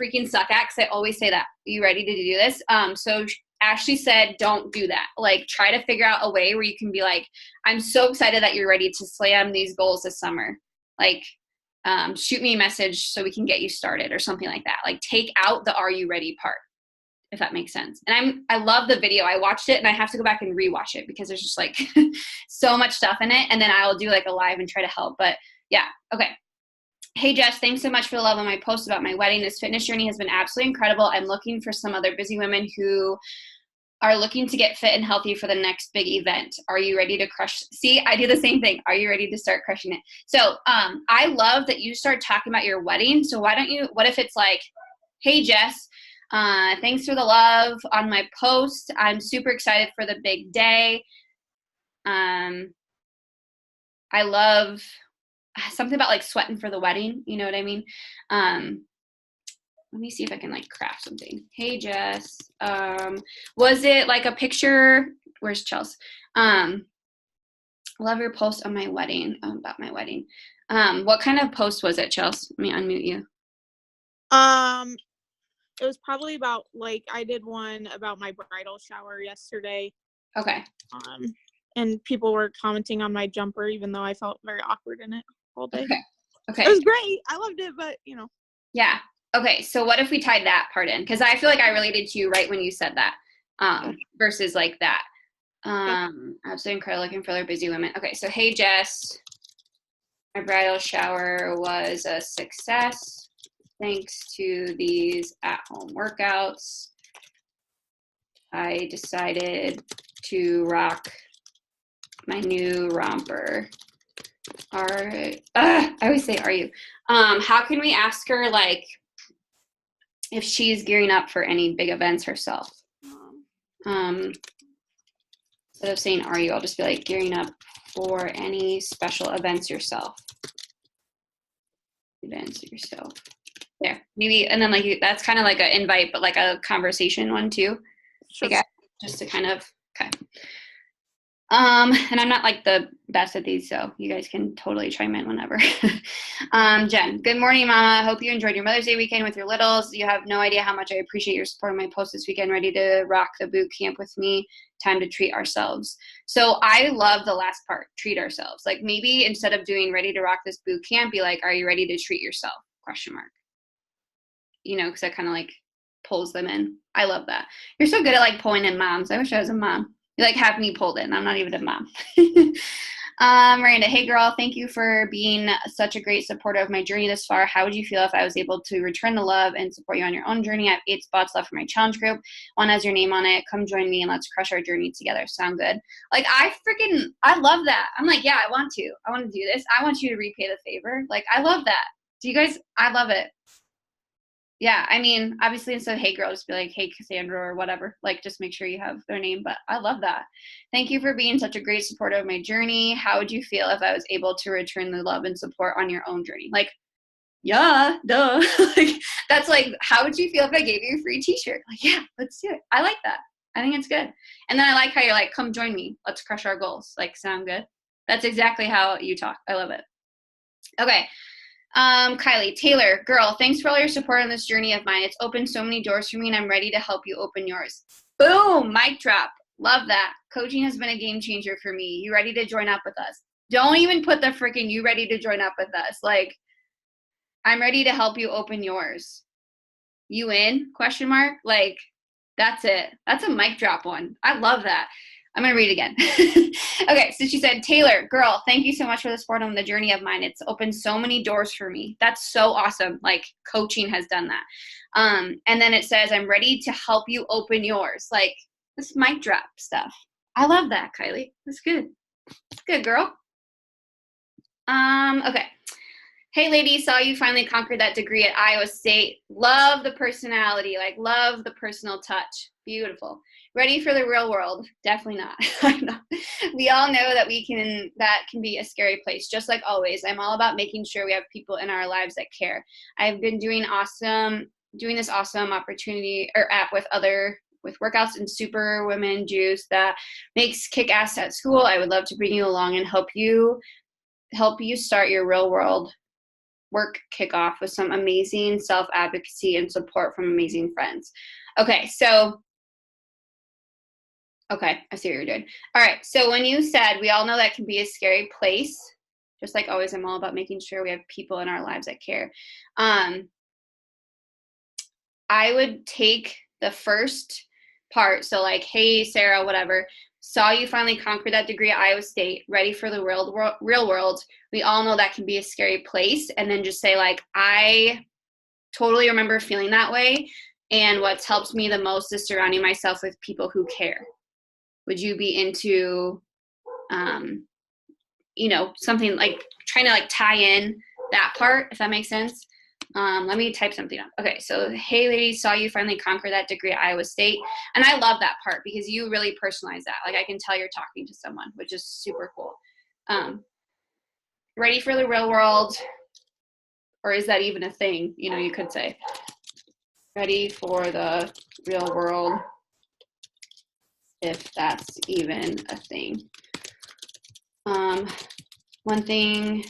freaking suck at because I always say that. Are you ready to do this? So Ashley said, don't do that. Like try to figure out a way where you can be like, I'm so excited that you're ready to slam these goals this summer. Like shoot me a message so we can get you started or something like that. Like take out the are you ready part, if that makes sense. And I love the video. I watched it and I have to go back and rewatch it because there's just like so much stuff in it. And then I'll do like a live and try to help. But yeah, okay. Hey Jess, thanks so much for the love on my post about my wedding. This fitness journey has been absolutely incredible. I'm looking for some other busy women who are looking to get fit and healthy for the next big event. Are you ready to crush? See, I do the same thing. Are you ready to start crushing it? So I love that you start talking about your wedding. So what if it's like, hey Jess, thanks for the love on my post. I'm super excited for the big day. I love something about like sweating for the wedding. You know what I mean? Let me see if I can like craft something. Hey Jess, was it like a picture? Where's Chelsea? Love your post on my wedding, about my wedding. What kind of post was it, Chelsea? Let me unmute you. It was probably about like I did one about my bridal shower yesterday. Okay. And people were commenting on my jumper, even though I felt very awkward in it all day. Okay. It was great. I loved it, but you know. Yeah. Okay. So what if we tied that part in? Because I feel like I related to you right when you said that, versus like that. Absolutely incredible. Looking for other busy women. Okay. So hey Jess, my bridal shower was a success. Thanks to these at-home workouts, I decided to rock my new romper. I always say, are you? How can we ask her, like, if she's gearing up for any big events herself? Instead of saying, are you, I'll just be like, gearing up for any special events yourself. Events yourself. There, maybe, and then like that's kind of like an invite, but like a conversation one too. Sure. I guess, just to kind of, okay. And I'm not like the best at these, so you guys can totally chime in whenever. Jen, good morning, Mama. Hope you enjoyed your Mother's Day weekend with your littles. You have no idea how much I appreciate your support on my post this weekend. Ready to rock the boot camp with me? Time to treat ourselves. So I love the last part, treat ourselves. Like maybe instead of doing ready to rock this boot camp, be like, are you ready to treat yourself? ? You know, because that kind of like pulls them in. I love that. You're so good at like pulling in moms. I wish I was a mom. You like have me pulled in. I'm not even a mom. Miranda, hey girl, thank you for being such a great supporter of my journey this far. How would you feel if I was able to return the love and support you on your own journey? I have 8 spots left for my challenge group. One has your name on it. Come join me and let's crush our journey together. Sound good? Like I love that. I'm like, yeah, I want to do this. I want you to repay the favor. Like I love that. Do you guys, I love it. Yeah, I mean, obviously instead of hey girl, just be like, hey Cassandra or whatever. Like just make sure you have their name, but I love that. Thank you for being such a great supporter of my journey. How would you feel if I was able to return the love and support on your own journey? Like, yeah, duh. Like, that's like, how would you feel if I gave you a free t-shirt? Like, yeah, let's do it. I like that. I think it's good. And then I like how you're like, come join me. Let's crush our goals. Like, sound good? That's exactly how you talk. I love it. Okay. Kylie, Taylor, girl, thanks for all your support on this journey of mine. It's opened so many doors for me and I'm ready to help you open yours. Boom, mic drop. Love that. Coaching has been a game changer for me. You ready to join up with us? Don't even put the freaking you ready to join up with us. Like, I'm ready to help you open yours. You in? ? Like, that's it. That's a mic drop one. I love that. I'm going to read it again. Okay, so she said, Taylor, girl, thank you so much for the support on the journey of mine. It's opened so many doors for me. That's so awesome. Like, coaching has done that. And then it says, I'm ready to help you open yours. Like, this mic drop stuff. I love that, Kylie. That's good. That's good, girl. Okay. Hey ladies, saw you finally conquered that degree at Iowa State. Love the personality, like love the personal touch. Beautiful. Ready for the real world? Definitely not. We all know that that can be a scary place. Just like always, I'm all about making sure we have people in our lives that care. I've been doing this awesome opportunity or app with workouts and super women juice that makes kick ass at school. I would love to bring you along and help you start your real world work kickoff with some amazing self-advocacy and support from amazing friends. Okay, I see what you're doing. All right, so when you said we all know that can be a scary place, just like always, I'm all about making sure we have people in our lives that care. I would take the first part, so like, hey, Sarah, whatever, saw you finally conquer that degree at Iowa State, ready for the real world. We all know that can be a scary place. And then just say like, I totally remember feeling that way. And what's helped me the most is surrounding myself with people who care. Would you be into, something like trying to like tie in that part, if that makes sense? Let me type something up. Okay, so hey ladies, saw you finally conquer that degree at Iowa State. And I love that part because you really personalize that. Like I can tell you're talking to someone, which is super cool. Ready for the real world, or is that even a thing? You could say ready for the real world, if that's even a thing. One thing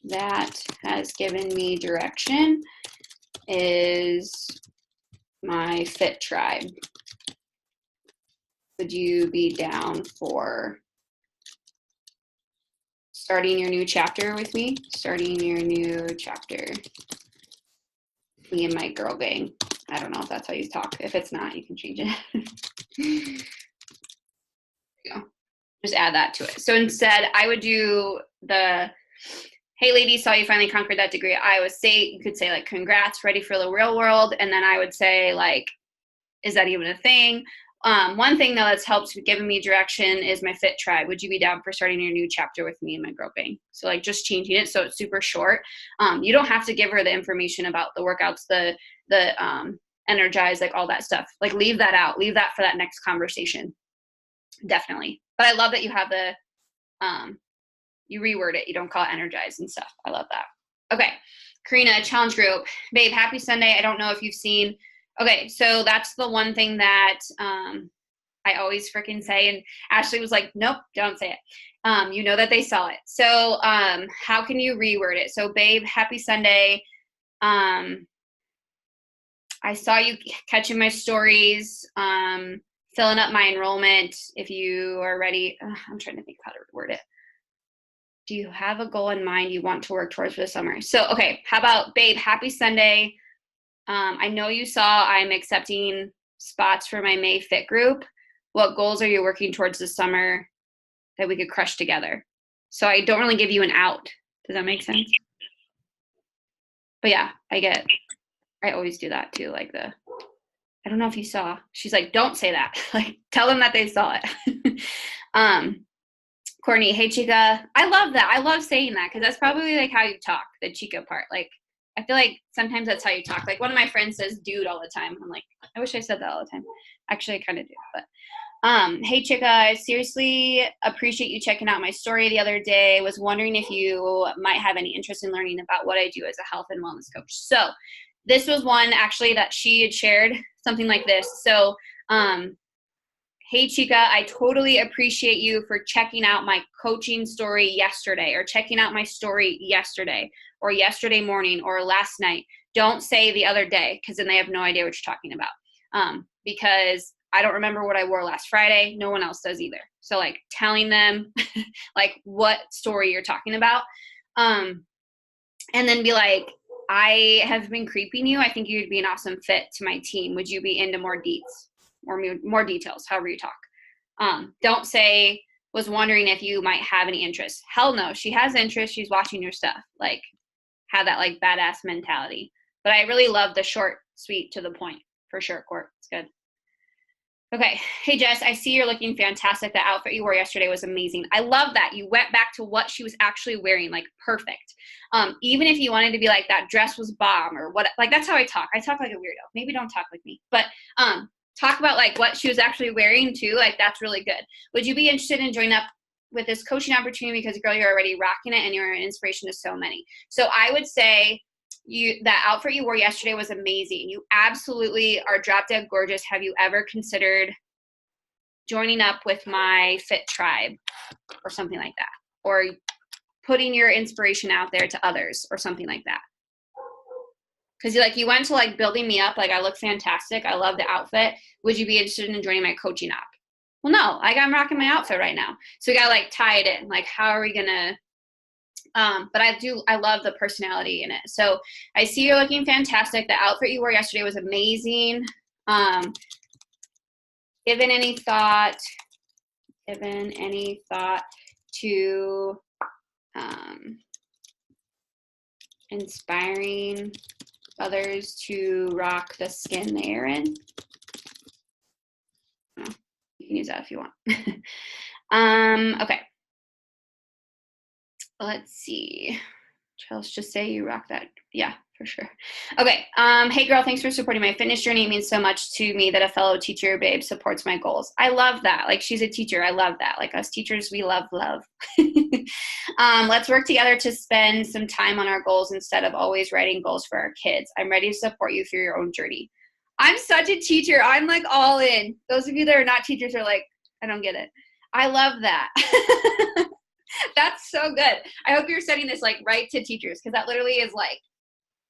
that has given me direction is my Fit Tribe. Would you be down for starting your new chapter with me? Starting your new chapter. Me and my girl gang. I don't know if that's how you talk. If it's not, you can change it. There you go. Just add that to it. So instead, I would do the, hey ladies, saw you finally conquered that degree at Iowa State. You could say like, congrats, ready for the real world. And then I would say like, is that even a thing? One thing though that's helped giving me direction is my Fit Tribe. Would you be down for starting your new chapter with me and my girl gang? So like just changing it so it's super short. You don't have to give her the information about the workouts, the energize, like all that stuff. Like leave that out. Leave that for that next conversation. Definitely. But I love that you have the you reword it. You don't call it energize and stuff. I love that. Okay. Karina, challenge group. Babe, happy Sunday. I don't know if you've seen. Okay, so that's the one thing that I always freaking say. And Ashley was like, nope, don't say it. You know that they saw it. So how can you reword it? So babe, happy Sunday. I saw you catching my stories, filling up my enrollment. If you are ready, I'm trying to think how to word it. Do you have a goal in mind you want to work towards for the summer? So, okay, how about babe, happy Sunday. I know you saw I'm accepting spots for my May Fit group. What goals are you working towards this summer that we could crush together? So I don't really give you an out. Does that make sense? But yeah, I always do that too. Like I don't know if you saw, she's like, don't say that. Like tell them that they saw it. Courtney, hey chica. I love that. I love saying that because that's probably like how you talk, the chica part. Like I feel like sometimes that's how you talk. Like one of my friends says dude all the time. I'm like, I wish I said that all the time. Actually, I kind of do. But hey chica, I seriously appreciate you checking out my story the other day. Was wondering if you might have any interest in learning about what I do as a health and wellness coach. So this was one actually that she had shared something like this. So hey chica, I totally appreciate you for checking out my coaching story yesterday, or checking out my story yesterday, or yesterday morning, or last night. Don't say the other day, because then they have no idea what you're talking about. Because I don't remember what I wore last Friday. No one else does either. So like telling them like what story you're talking about. And then be like, I have been creeping you. I think you'd be an awesome fit to my team. Would you be into more deets or more details, however you talk? Don't say, was wondering if you might have any interest. Hell no, she has interest. She's watching your stuff. Like have that like badass mentality. But I really love the short, sweet, to the point for sure, Court. It's good. Okay. Hey, Jess, I see you're looking fantastic. The outfit you wore yesterday was amazing. I love that. You went back to what she was actually wearing, like perfect. Even if you wanted to be like, that dress was bomb or what, like that's how I talk. I talk like a weirdo. Maybe don't talk like me, but talk about like what she was actually wearing too. Like that's really good. Would you be interested in joining up with this coaching opportunity? Because girl, you're already rocking it and you're an inspiration to so many. So I would say that outfit you wore yesterday was amazing. You absolutely are drop dead gorgeous. Have you ever considered joining up with my fit tribe or something like that? Or putting your inspiration out there to others or something like that? Because you went to like building me up, like I look fantastic. I love the outfit. Would you be interested in joining my coaching app? Well, no, like I'm rocking my outfit right now. So we gotta like tie it in. Like, how are we gonna but I love the personality in it. So I see you're looking fantastic. The outfit you wore yesterday was amazing. Given any thought to inspiring others to rock the skin they're in? Oh, you can use that if you want. Okay. Let's see. Let's just say you rock that. Yeah, for sure. Okay. Hey girl, thanks for supporting my fitness journey. It means so much to me that a fellow teacher babe supports my goals. I love that. Like she's a teacher. I love that. Like us teachers, we love. Let's work together to spend some time on our goals instead of always writing goals for our kids. I'm ready to support you through your own journey. I'm such a teacher. I'm like all in. Those of you that are not teachers are like, I don't get it. I love that. That's so good. I hope you're sending this like right to teachers because that literally is like,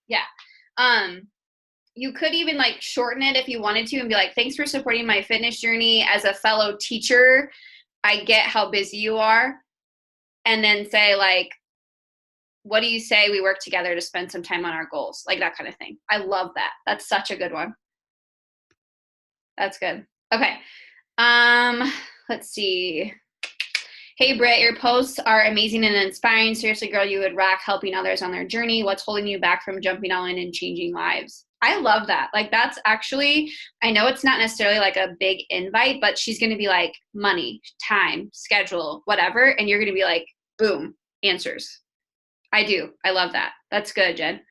yeah. You could even like shorten it if you wanted to and be like, thanks for supporting my fitness journey as a fellow teacher. I get how busy you are. And then say like, what do you say we work together to spend some time on our goals? Like that kind of thing. I love that. That's such a good one. That's good. Okay. Let's see. Hey, Britt, your posts are amazing and inspiring. Seriously, girl, you would rock helping others on their journey. What's holding you back from jumping all in and changing lives? I love that. Like, that's actually, I know it's not necessarily like a big invite, but she's going to be like money, time, schedule, whatever. And you're going to be like, boom, answers. I do. I love that. That's good, Jen.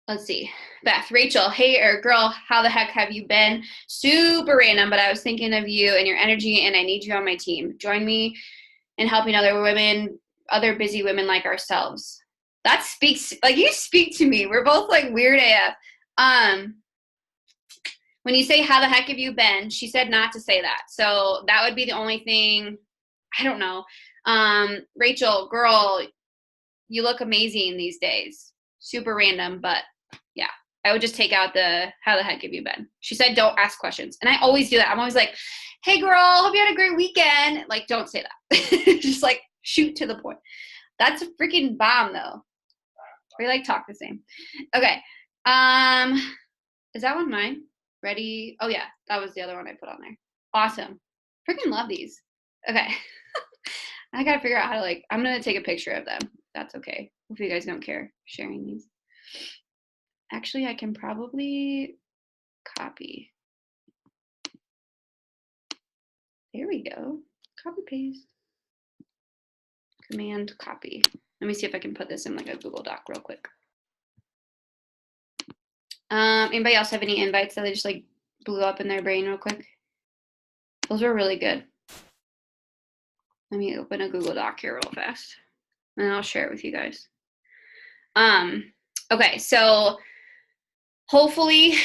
Let's see. Beth, Rachel, hey, girl, how the heck have you been? Super random, but I was thinking of you and your energy, and I need you on my team. Join me in helping other women, other busy women like ourselves. That speaks, like you speak to me. We're both like weird AF. When you say, how the heck have you been? She said not to say that. So that would be the only thing. I don't know. Rachel, girl, you look amazing these days. Super random, but yeah, I would just take out the how the heck have you been? She said don't ask questions. And I always do that. I'm always like, hey girl, hope you had a great weekend. Like, don't say that. Just like shoot to the point. That's a freaking bomb though. We like talk the same. Okay. Is that one mine? Ready? Oh yeah, that was the other one I put on there. Awesome. Freaking love these. Okay. I gotta figure out how to like, I'm gonna take a picture of them. That's okay. Hope you guys don't care sharing these. Actually, I can probably copy. There we go. Copy paste. Command copy. Let me see if I can put this in like a Google Doc real quick. Anybody else have any invites that they just like blew up in their brain real quick? Those were really good. Let me open a Google Doc here real fast and I'll share it with you guys. Okay, so hopefully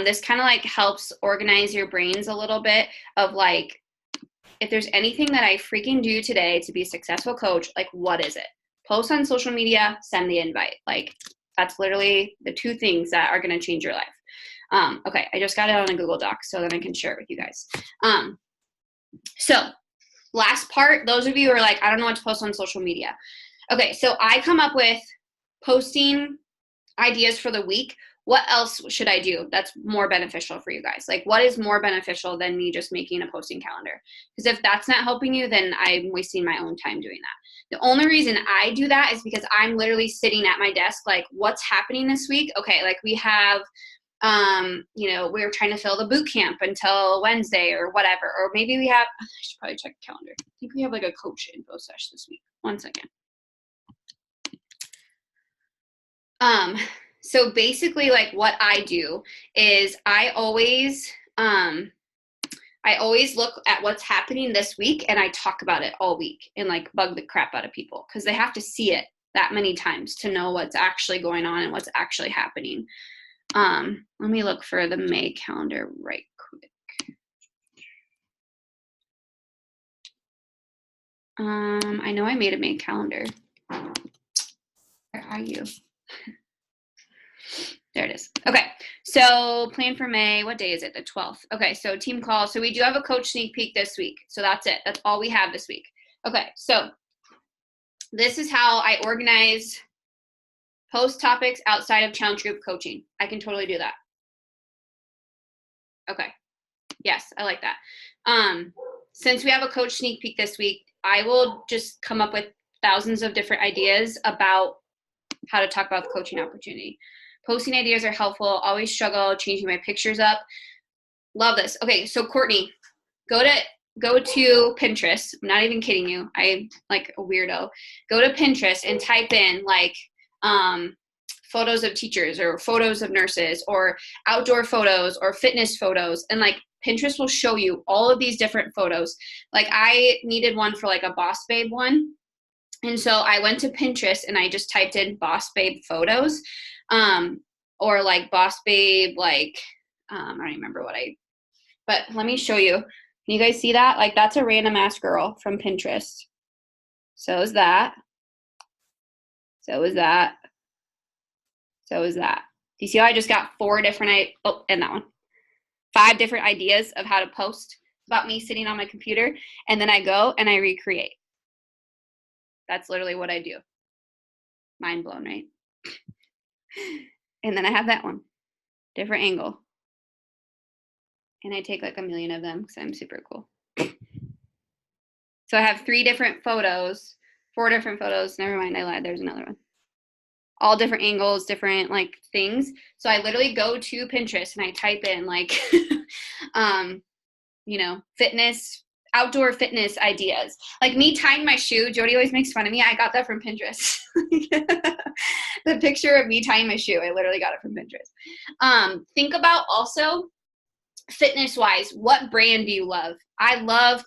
this kind of like helps organize your brains a little bit of like, if there's anything that I freaking do today to be a successful coach, like what is it? Post on social media, send the invite. Like that's literally the two things that are going to change your life. Okay, I just got it on a Google Doc so that I can share it with you guys. So last part, those of you who are like, I don't know what to post on social media. Okay, so I come up with posting ideas for the week. What else should I do that's more beneficial for you guys? Like what is more beneficial than me just making a posting calendar? Because if that's not helping you, then I'm wasting my own time doing that. The only reason I do that is because I'm literally sitting at my desk like, what's happening this week? Okay, like we have You know, we're trying to fill the boot camp until Wednesday or whatever. Or maybe we have, I should probably check the calendar. I think we have like a coach info session this week. One second. So basically like what I do is I always look at what's happening this week and I talk about it all week and like bug the crap out of people because they have to see it that many times to know what's actually going on and what's actually happening. Let me look for the May calendar right quick. I know I made a May calendar. Where are you? There it is. Okay, so plan for May. What day is it? The 12th. Okay, so team call. So we do have a coach sneak peek this week. So that's it. That's all we have this week. Okay, so this is how I organize post topics outside of challenge group coaching. I can totally do that. Okay. Yes, I like that. Since we have a coach sneak peek this week, I will just come up with thousands of different ideas about how to talk about the coaching opportunity. Posting ideas are helpful. Always struggle changing my pictures up. Love this. Okay, so Courtney, go to Pinterest. I'm not even kidding you. I'm like a weirdo. Go to Pinterest and type in like photos of teachers or photos of nurses or outdoor photos or fitness photos, and like Pinterest will show you all of these different photos. Like I needed one for like a Boss Babe one. And so I went to Pinterest and I just typed in Boss Babe photos, or like Boss Babe, like, I don't remember but let me show you. Can you guys see that? Like that's a random ass girl from Pinterest. So is that. So is that. So is that. Do you see how I just got 4 different, and that one. 5 different ideas of how to post about me sitting on my computer. And then I go and I recreate. That's literally what I do. Mind blown, right? And then I have that one. Different angle. And I take like a million of them because I'm super cool. So I have 3 different photos, 4 different photos. Never mind, I lied. There's another one. All different angles, different like things. So I literally go to Pinterest and I type in like, you know, fitness, outdoor fitness ideas. Like me tying my shoe. Jody always makes fun of me. I got that from Pinterest. The picture of me tying my shoe. I literally got it from Pinterest. Think about also fitness wise, what brand do you love? I love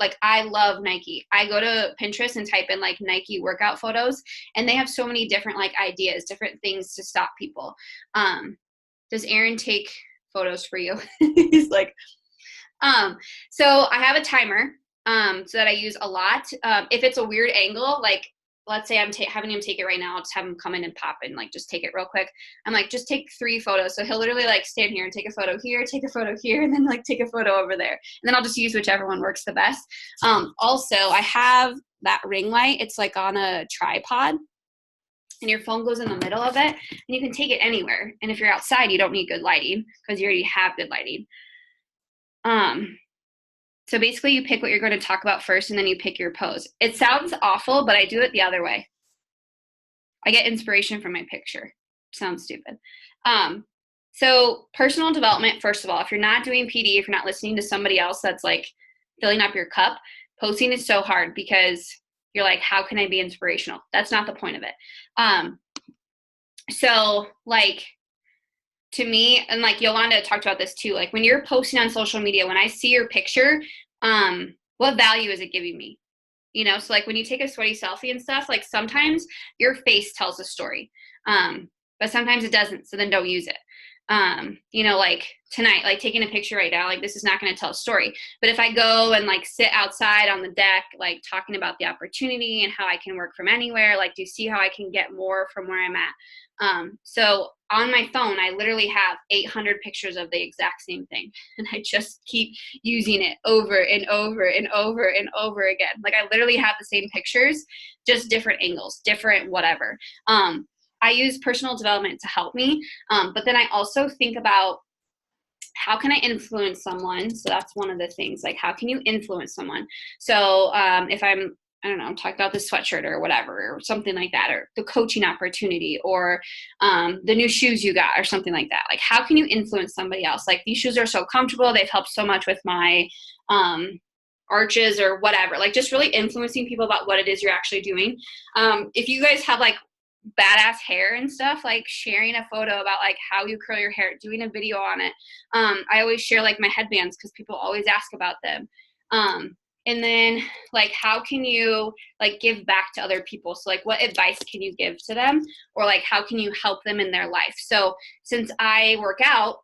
Nike. I go to Pinterest and type in like Nike workout photos, and they have so many different like ideas, different things to stop people. Does Aaron take photos for you? He's like, so I have a timer, so that I use a lot. If it's a weird angle, like let's say I'm having him take it right now, I'll just have him come in and pop and like just take it real quick. I'm like, just take 3 photos. So he'll literally like stand here and take a photo here, take a photo here, and then like take a photo over there. And then I'll just use whichever one works the best. Also, I have that ring light. It's like on a tripod, and your phone goes in the middle of it, and you can take it anywhere. And if you're outside, you don't need good lighting because you already have good lighting. So basically you pick what you're going to talk about first, and then you pick your pose. It sounds awful, but I do it the other way. I get inspiration from my picture. Sounds stupid. So personal development, first of all, if you're not doing PD, if you're not listening to somebody else that's like filling up your cup, posting is so hard because you're like, how can I be inspirational? That's not the point of it. So like, to me, and like Yolanda talked about this too, like when you're posting on social media, when I see your picture, what value is it giving me? You know, so like when you take a sweaty selfie and stuff, like sometimes your face tells a story, but sometimes it doesn't. So then don't use it. You know, like tonight, like taking a picture right now, like this is not going to tell a story. But if I go and like sit outside on the deck, like talking about the opportunity and how I can work from anywhere, like do you see how I can get more from where I'm at? So on my phone, I literally have 800 pictures of the exact same thing. And I just keep using it over and over and over and over again. Like I literally have the same pictures, just different angles, different whatever. I use personal development to help me. But then I also think about how can I influence someone? So that's one of the things, like how can you influence someone? So if I'm I don't know, talk about the sweatshirt or whatever, or something like that, or the coaching opportunity, or the new shoes you got, or something like that. Like, how can you influence somebody else? Like, these shoes are so comfortable. They've helped so much with my arches or whatever. Like, just really influencing people about what it is you're actually doing. If you guys have like badass hair and stuff, like sharing a photo about like how you curl your hair, doing a video on it. I always share like my headbands because people always ask about them. And then like, how can you like give back to other people? So like, what advice can you give to them, or like, how can you help them in their life? So since I work out,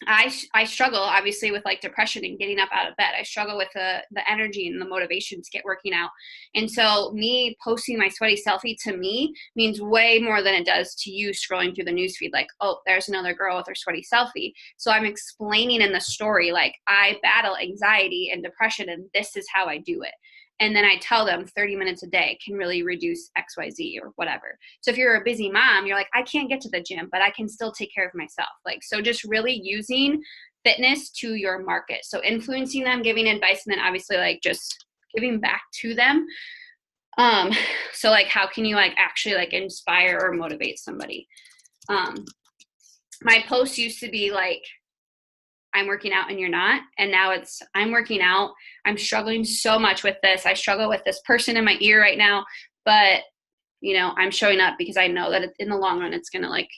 I struggle obviously with like depression and getting up out of bed. I struggle with the energy and the motivation to get working out. And so me posting my sweaty selfie to me means way more than it does to you scrolling through the newsfeed. Like, oh, there's another girl with her sweaty selfie. So I'm explaining in the story, like, I battle anxiety and depression and this is how I do it. And then I tell them 30 minutes a day can really reduce XYZ or whatever. So if you're a busy mom, you're like, I can't get to the gym, but I can still take care of myself. Like, so just really using fitness to your market. So influencing them, giving advice, and then obviously like just giving back to them. So like, how can you like actually like inspire or motivate somebody? My post used to be like, I'm working out and you're not. And now it's, I'm working out. I'm struggling so much with this. I struggle with this person in my ear right now, but you know, I'm showing up because I know that in the long run, it's going to like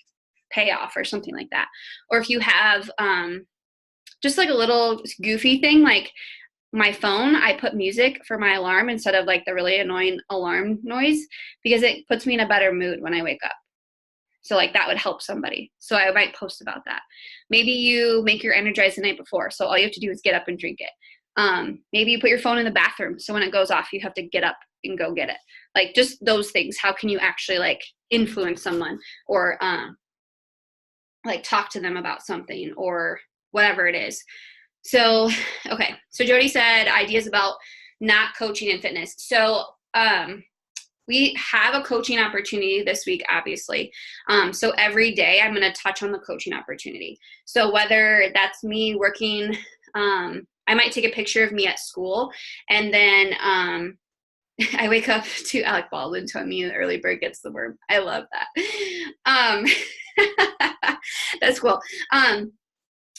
pay off or something like that. Or if you have, just like a little goofy thing, like my phone, I put music for my alarm instead of like the really annoying alarm noise, because it puts me in a better mood when I wake up. So like that would help somebody. So I might post about that. Maybe you make your Energize the night before. So all you have to do is get up and drink it. Maybe you put your phone in the bathroom. So when it goes off, you have to get up and go get it. Like just those things. How can you actually like influence someone, or like talk to them about something or whatever it is. So, okay. So Jody said ideas about not coaching in fitness. So, we have a coaching opportunity this week, obviously. So every day I'm going to touch on the coaching opportunity. So whether that's me working, I might take a picture of me at school, and then I wake up to Alec Baldwin telling me the early bird gets the worm. I love that. That's cool.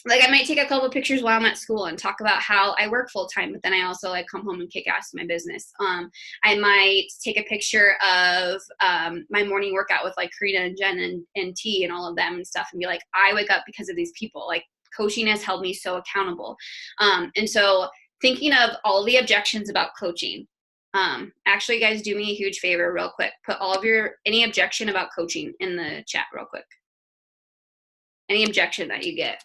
Like I might take a couple of pictures while I'm at school and talk about how I work full time, but then I also like come home and kick ass in my business. I might take a picture of my morning workout with like Karina and Jen and T and all of them and stuff, and be like, I wake up because of these people. Like coaching has held me so accountable. And so thinking of all the objections about coaching. Actually, guys, do me a huge favor real quick. Put all of any objection about coaching in the chat real quick. Any objection that you get.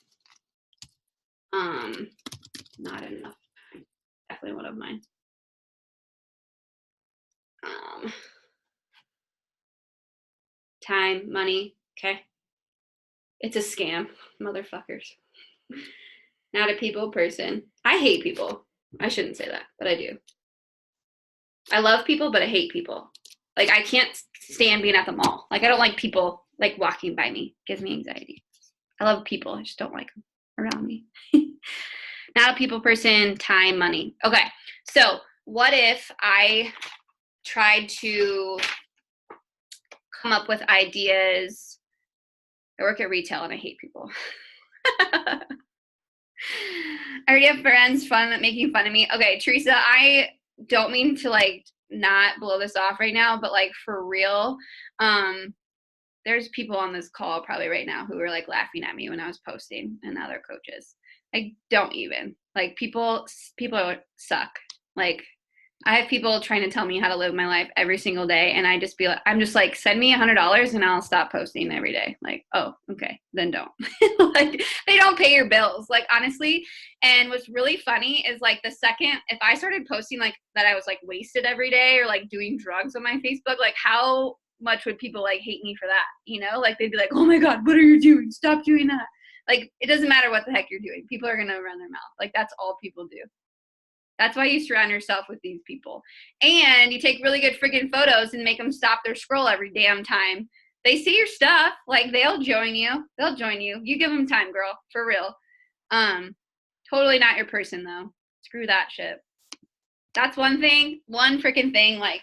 Not enough. Definitely one of mine. Time, money, okay? It's a scam, motherfuckers. Not a people person. I hate people. I shouldn't say that, but I do. I love people, but I hate people. Like, I can't stand being at the mall. Like, I don't like people, like, walking by me. It gives me anxiety. I love people. I just don't like them around me. Not a people person, time, money. Okay, so what if I tried to come up with ideas? I work at retail and I hate people. I already have friends making fun of me. Okay, Teresa, I don't mean to like not blow this off right now, but like for real, there's people on this call probably right now who are like laughing at me when I was posting, and now they're coaches. Like, don't even. Like, people suck. Like, I have people trying to tell me how to live my life every single day, and I'm just like, send me $100 and I'll stop posting every day. Like, oh, okay, then don't. Like, they don't pay your bills. Like, honestly. And what's really funny is like if I started posting like that I was like wasted every day or like doing drugs on my Facebook, like how much would people like hate me for that? You know, like they'd be like, oh my God, what are you doing? Stop doing that. Like, it doesn't matter what the heck you're doing. People are going to run their mouth. Like, that's all people do. That's why you surround yourself with these people. And you take really good freaking photos and make them stop their scroll every damn time. They see your stuff. Like, they'll join you. They'll join you. You give them time, girl. For real. Totally not your person, though. Screw that shit. That's one freaking thing. Like,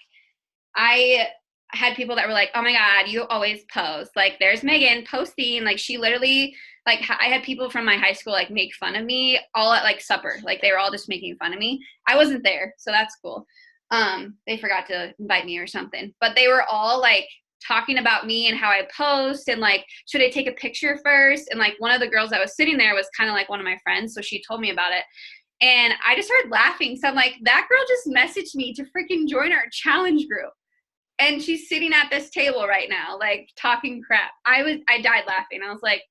I had people that were like, oh my God, you always post. Like, there's Megan posting. Like, she literally, like, I had people from my high school, like, make fun of me all at, like, supper. Like, they were all just making fun of me. I wasn't there, so that's cool. They forgot to invite me or something. But they were all, like, talking about me and how I post and, like, should I take a picture first? And, like, one of the girls that was sitting there was kind of like one of my friends, so she told me about it. And I just started laughing. So I'm like, that girl just messaged me to freaking join our challenge group. And she's sitting at this table right now, like, talking crap. I died laughing. I was like,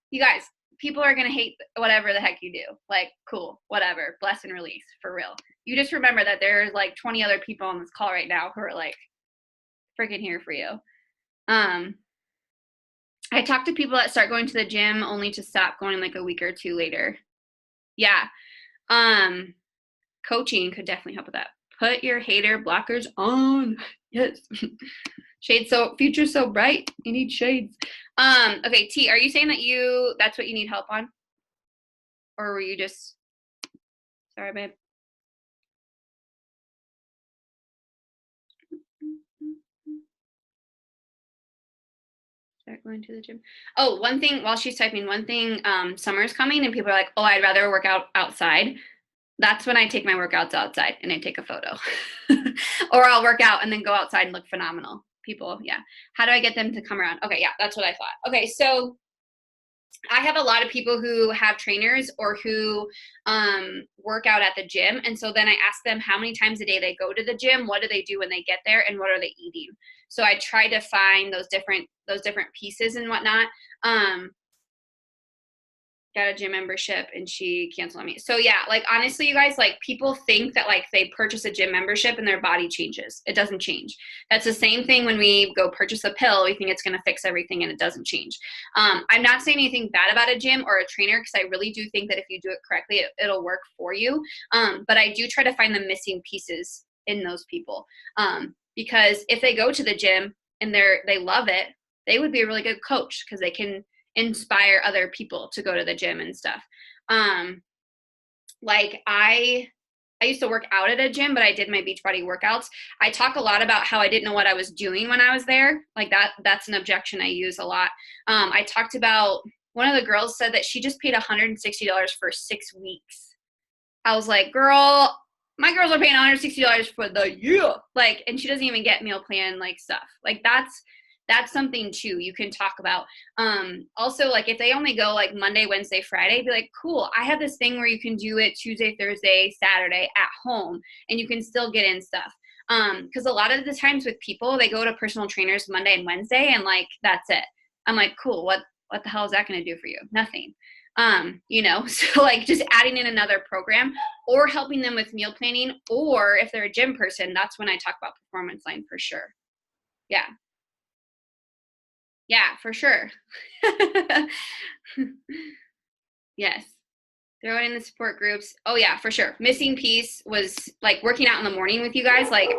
you guys, people are going to hate whatever the heck you do. Like, cool, whatever, bless and release, for real. You just remember that there's like 20 other people on this call right now who are like freaking here for you. I talk to people that start going to the gym only to stop going like a week or two later. Yeah. Coaching could definitely help with that. Put your hater blockers on. Yes. Shades so future so bright. You need shades. Okay, T, are you saying that that's what you need help on? Or were you just sorry, babe? Start going to the gym. Oh, one thing while she's typing, summer's coming and people are like, oh, I'd rather work out outside. That's when I take my workouts outside and I take a photo. Or I'll work out and then go outside and look phenomenal. People, yeah. How do I get them to come around? Okay, yeah, that's what I thought. Okay, so I have a lot of people who have trainers or who work out at the gym. And so then I ask them how many times a day they go to the gym, what do they do when they get there, and what are they eating? So I try to find those different pieces and whatnot. Got a gym membership and she canceled on me. So yeah, like, honestly, you guys, like, people think that like they purchase a gym membership and their body changes. It doesn't change. That's the same thing when we go purchase a pill. We think it's going to fix everything and it doesn't change. I'm not saying anything bad about a gym or a trainer, because I really do think that if you do it correctly, it'll work for you. But I do try to find the missing pieces in those people. Because if they go to the gym and they love it, they would be a really good coach because they can inspire other people to go to the gym and stuff. Like, I used to work out at a gym, but I did my Beachbody workouts. I talk a lot about how I didn't know what I was doing when I was there. Like, that's an objection I use a lot. I talked about, one of the girls said that she just paid $160 for 6 weeks. I was like, girl, my girls are paying $160 for the year. Like, and she doesn't even get meal plan like stuff. Like, that's something too you can talk about. Also, like, if they only go like Monday, Wednesday, Friday, be like, cool, I have this thing where you can do it Tuesday, Thursday, Saturday at home, and you can still get in stuff. Because a lot of the times with people, they go to personal trainers Monday and Wednesday, and like, that's it. I'm like, cool, what the hell is that going to do for you? Nothing. So like, just adding in another program or helping them with meal planning, or if they're a gym person, that's when I talk about Performance Line for sure. Yeah. Yeah, for sure. Yes. Throw it in the support groups. Oh yeah, for sure. Missing piece was like working out in the morning with you guys. Like,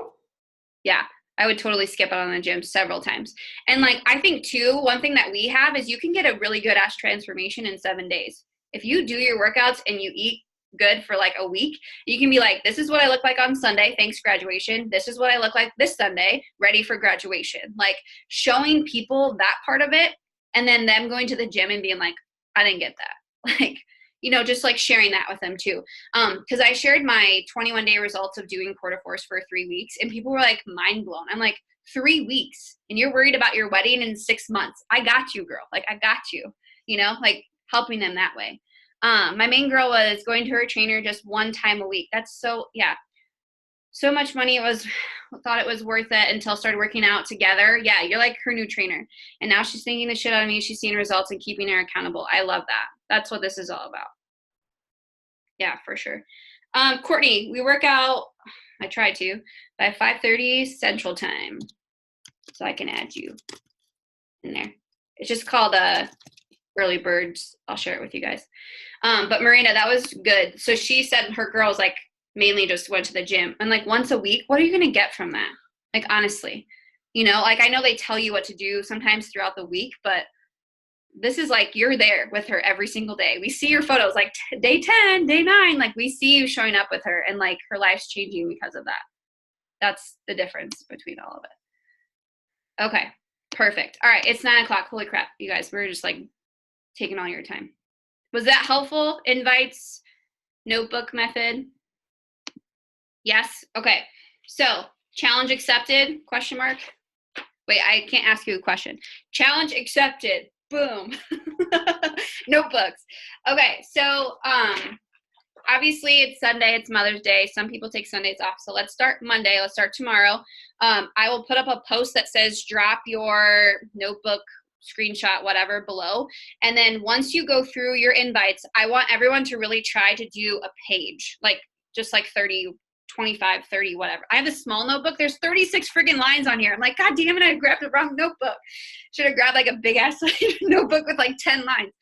yeah, I would totally skip out on the gym several times. And like, I think too, one thing that we have is you can get a really good ass transformation in 7 days. If you do your workouts and you eat good for like a week, you can be like, this is what I look like on Sunday, thanks graduation. This is what I look like this Sunday, ready for graduation. Like, showing people that part of it, and then them going to the gym and being like, I didn't get that. Like, just like sharing that with them too. Because I shared my 21-day results of doing Quarterforce for 3 weeks, and people were like mind blown. I'm like, 3 weeks and you're worried about your wedding in 6 months. I got you, girl. Like, I got you, like, helping them that way. My main girl was going to her trainer just 1 time a week. That's so much money. Thought it was worth it until started working out together. Yeah, you're like her new trainer. And now she's thinking the shit out of me. She's seeing results and keeping her accountable. I love that. That's what this is all about. Yeah, for sure. Courtney, we work out, I try to, by 5:30 Central Time. So I can add you in there. It's just called Early Birds. I'll share it with you guys. But Marina, that was good. So she said her girls like mainly just went to the gym, and like once a week, what are you going to get from that? Like, honestly, like, I know they tell you what to do sometimes throughout the week, but this is like you're there with her every single day. We see your photos like day 10, day 9, like we see you showing up with her, and like her life's changing because of that. That's the difference between all of it. Okay, perfect. All right, it's 9 o'clock. Holy crap, you guys, we're just like taking all your time. Was that helpful? Invites, notebook method? Yes? Okay. So, challenge accepted? Question mark. Wait, I can't ask you a question. Challenge accepted. Boom. Notebooks. Okay, so obviously it's Sunday, it's Mother's Day. Some people take Sundays off. So let's start Monday. Let's start tomorrow. I will put up a post that says drop your notebook screenshot, whatever, below. And then once you go through your invites, I want everyone to really try to do a page, like just like 30, 25, 30, whatever. I have a small notebook. There's 36 friggin' lines on here. I'm like, God damn it, I grabbed the wrong notebook. Should have grabbed like a big ass notebook with like 10 lines.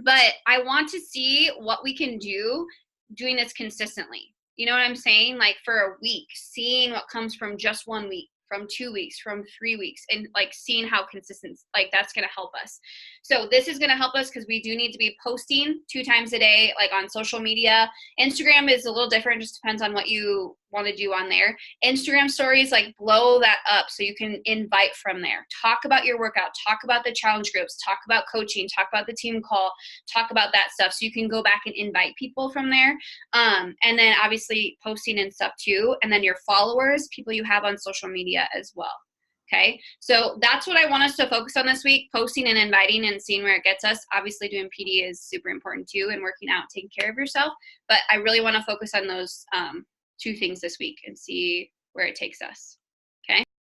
But I want to see what we can do doing this consistently. You know what I'm saying? Like for a week, seeing what comes from just 1 week, from 2 weeks, from 3 weeks, and like seeing how consistent, like that's going to help us. So this is going to help us because we do need to be posting 2 times a day, like on social media. Instagram is a little different, just depends on what you want to do on there. Instagram stories, like blow that up so you can invite from there. Talk about your workout, talk about the challenge groups, talk about coaching, talk about the team call, talk about that stuff so you can go back and invite people from there. And then obviously posting and stuff too. And then your followers, people you have on social media as well. Okay, so that's what I want us to focus on this week, posting and inviting and seeing where it gets us. Obviously doing PD is super important too, and working out, taking care of yourself. But I really want to focus on those 2 things this week and see where it takes us.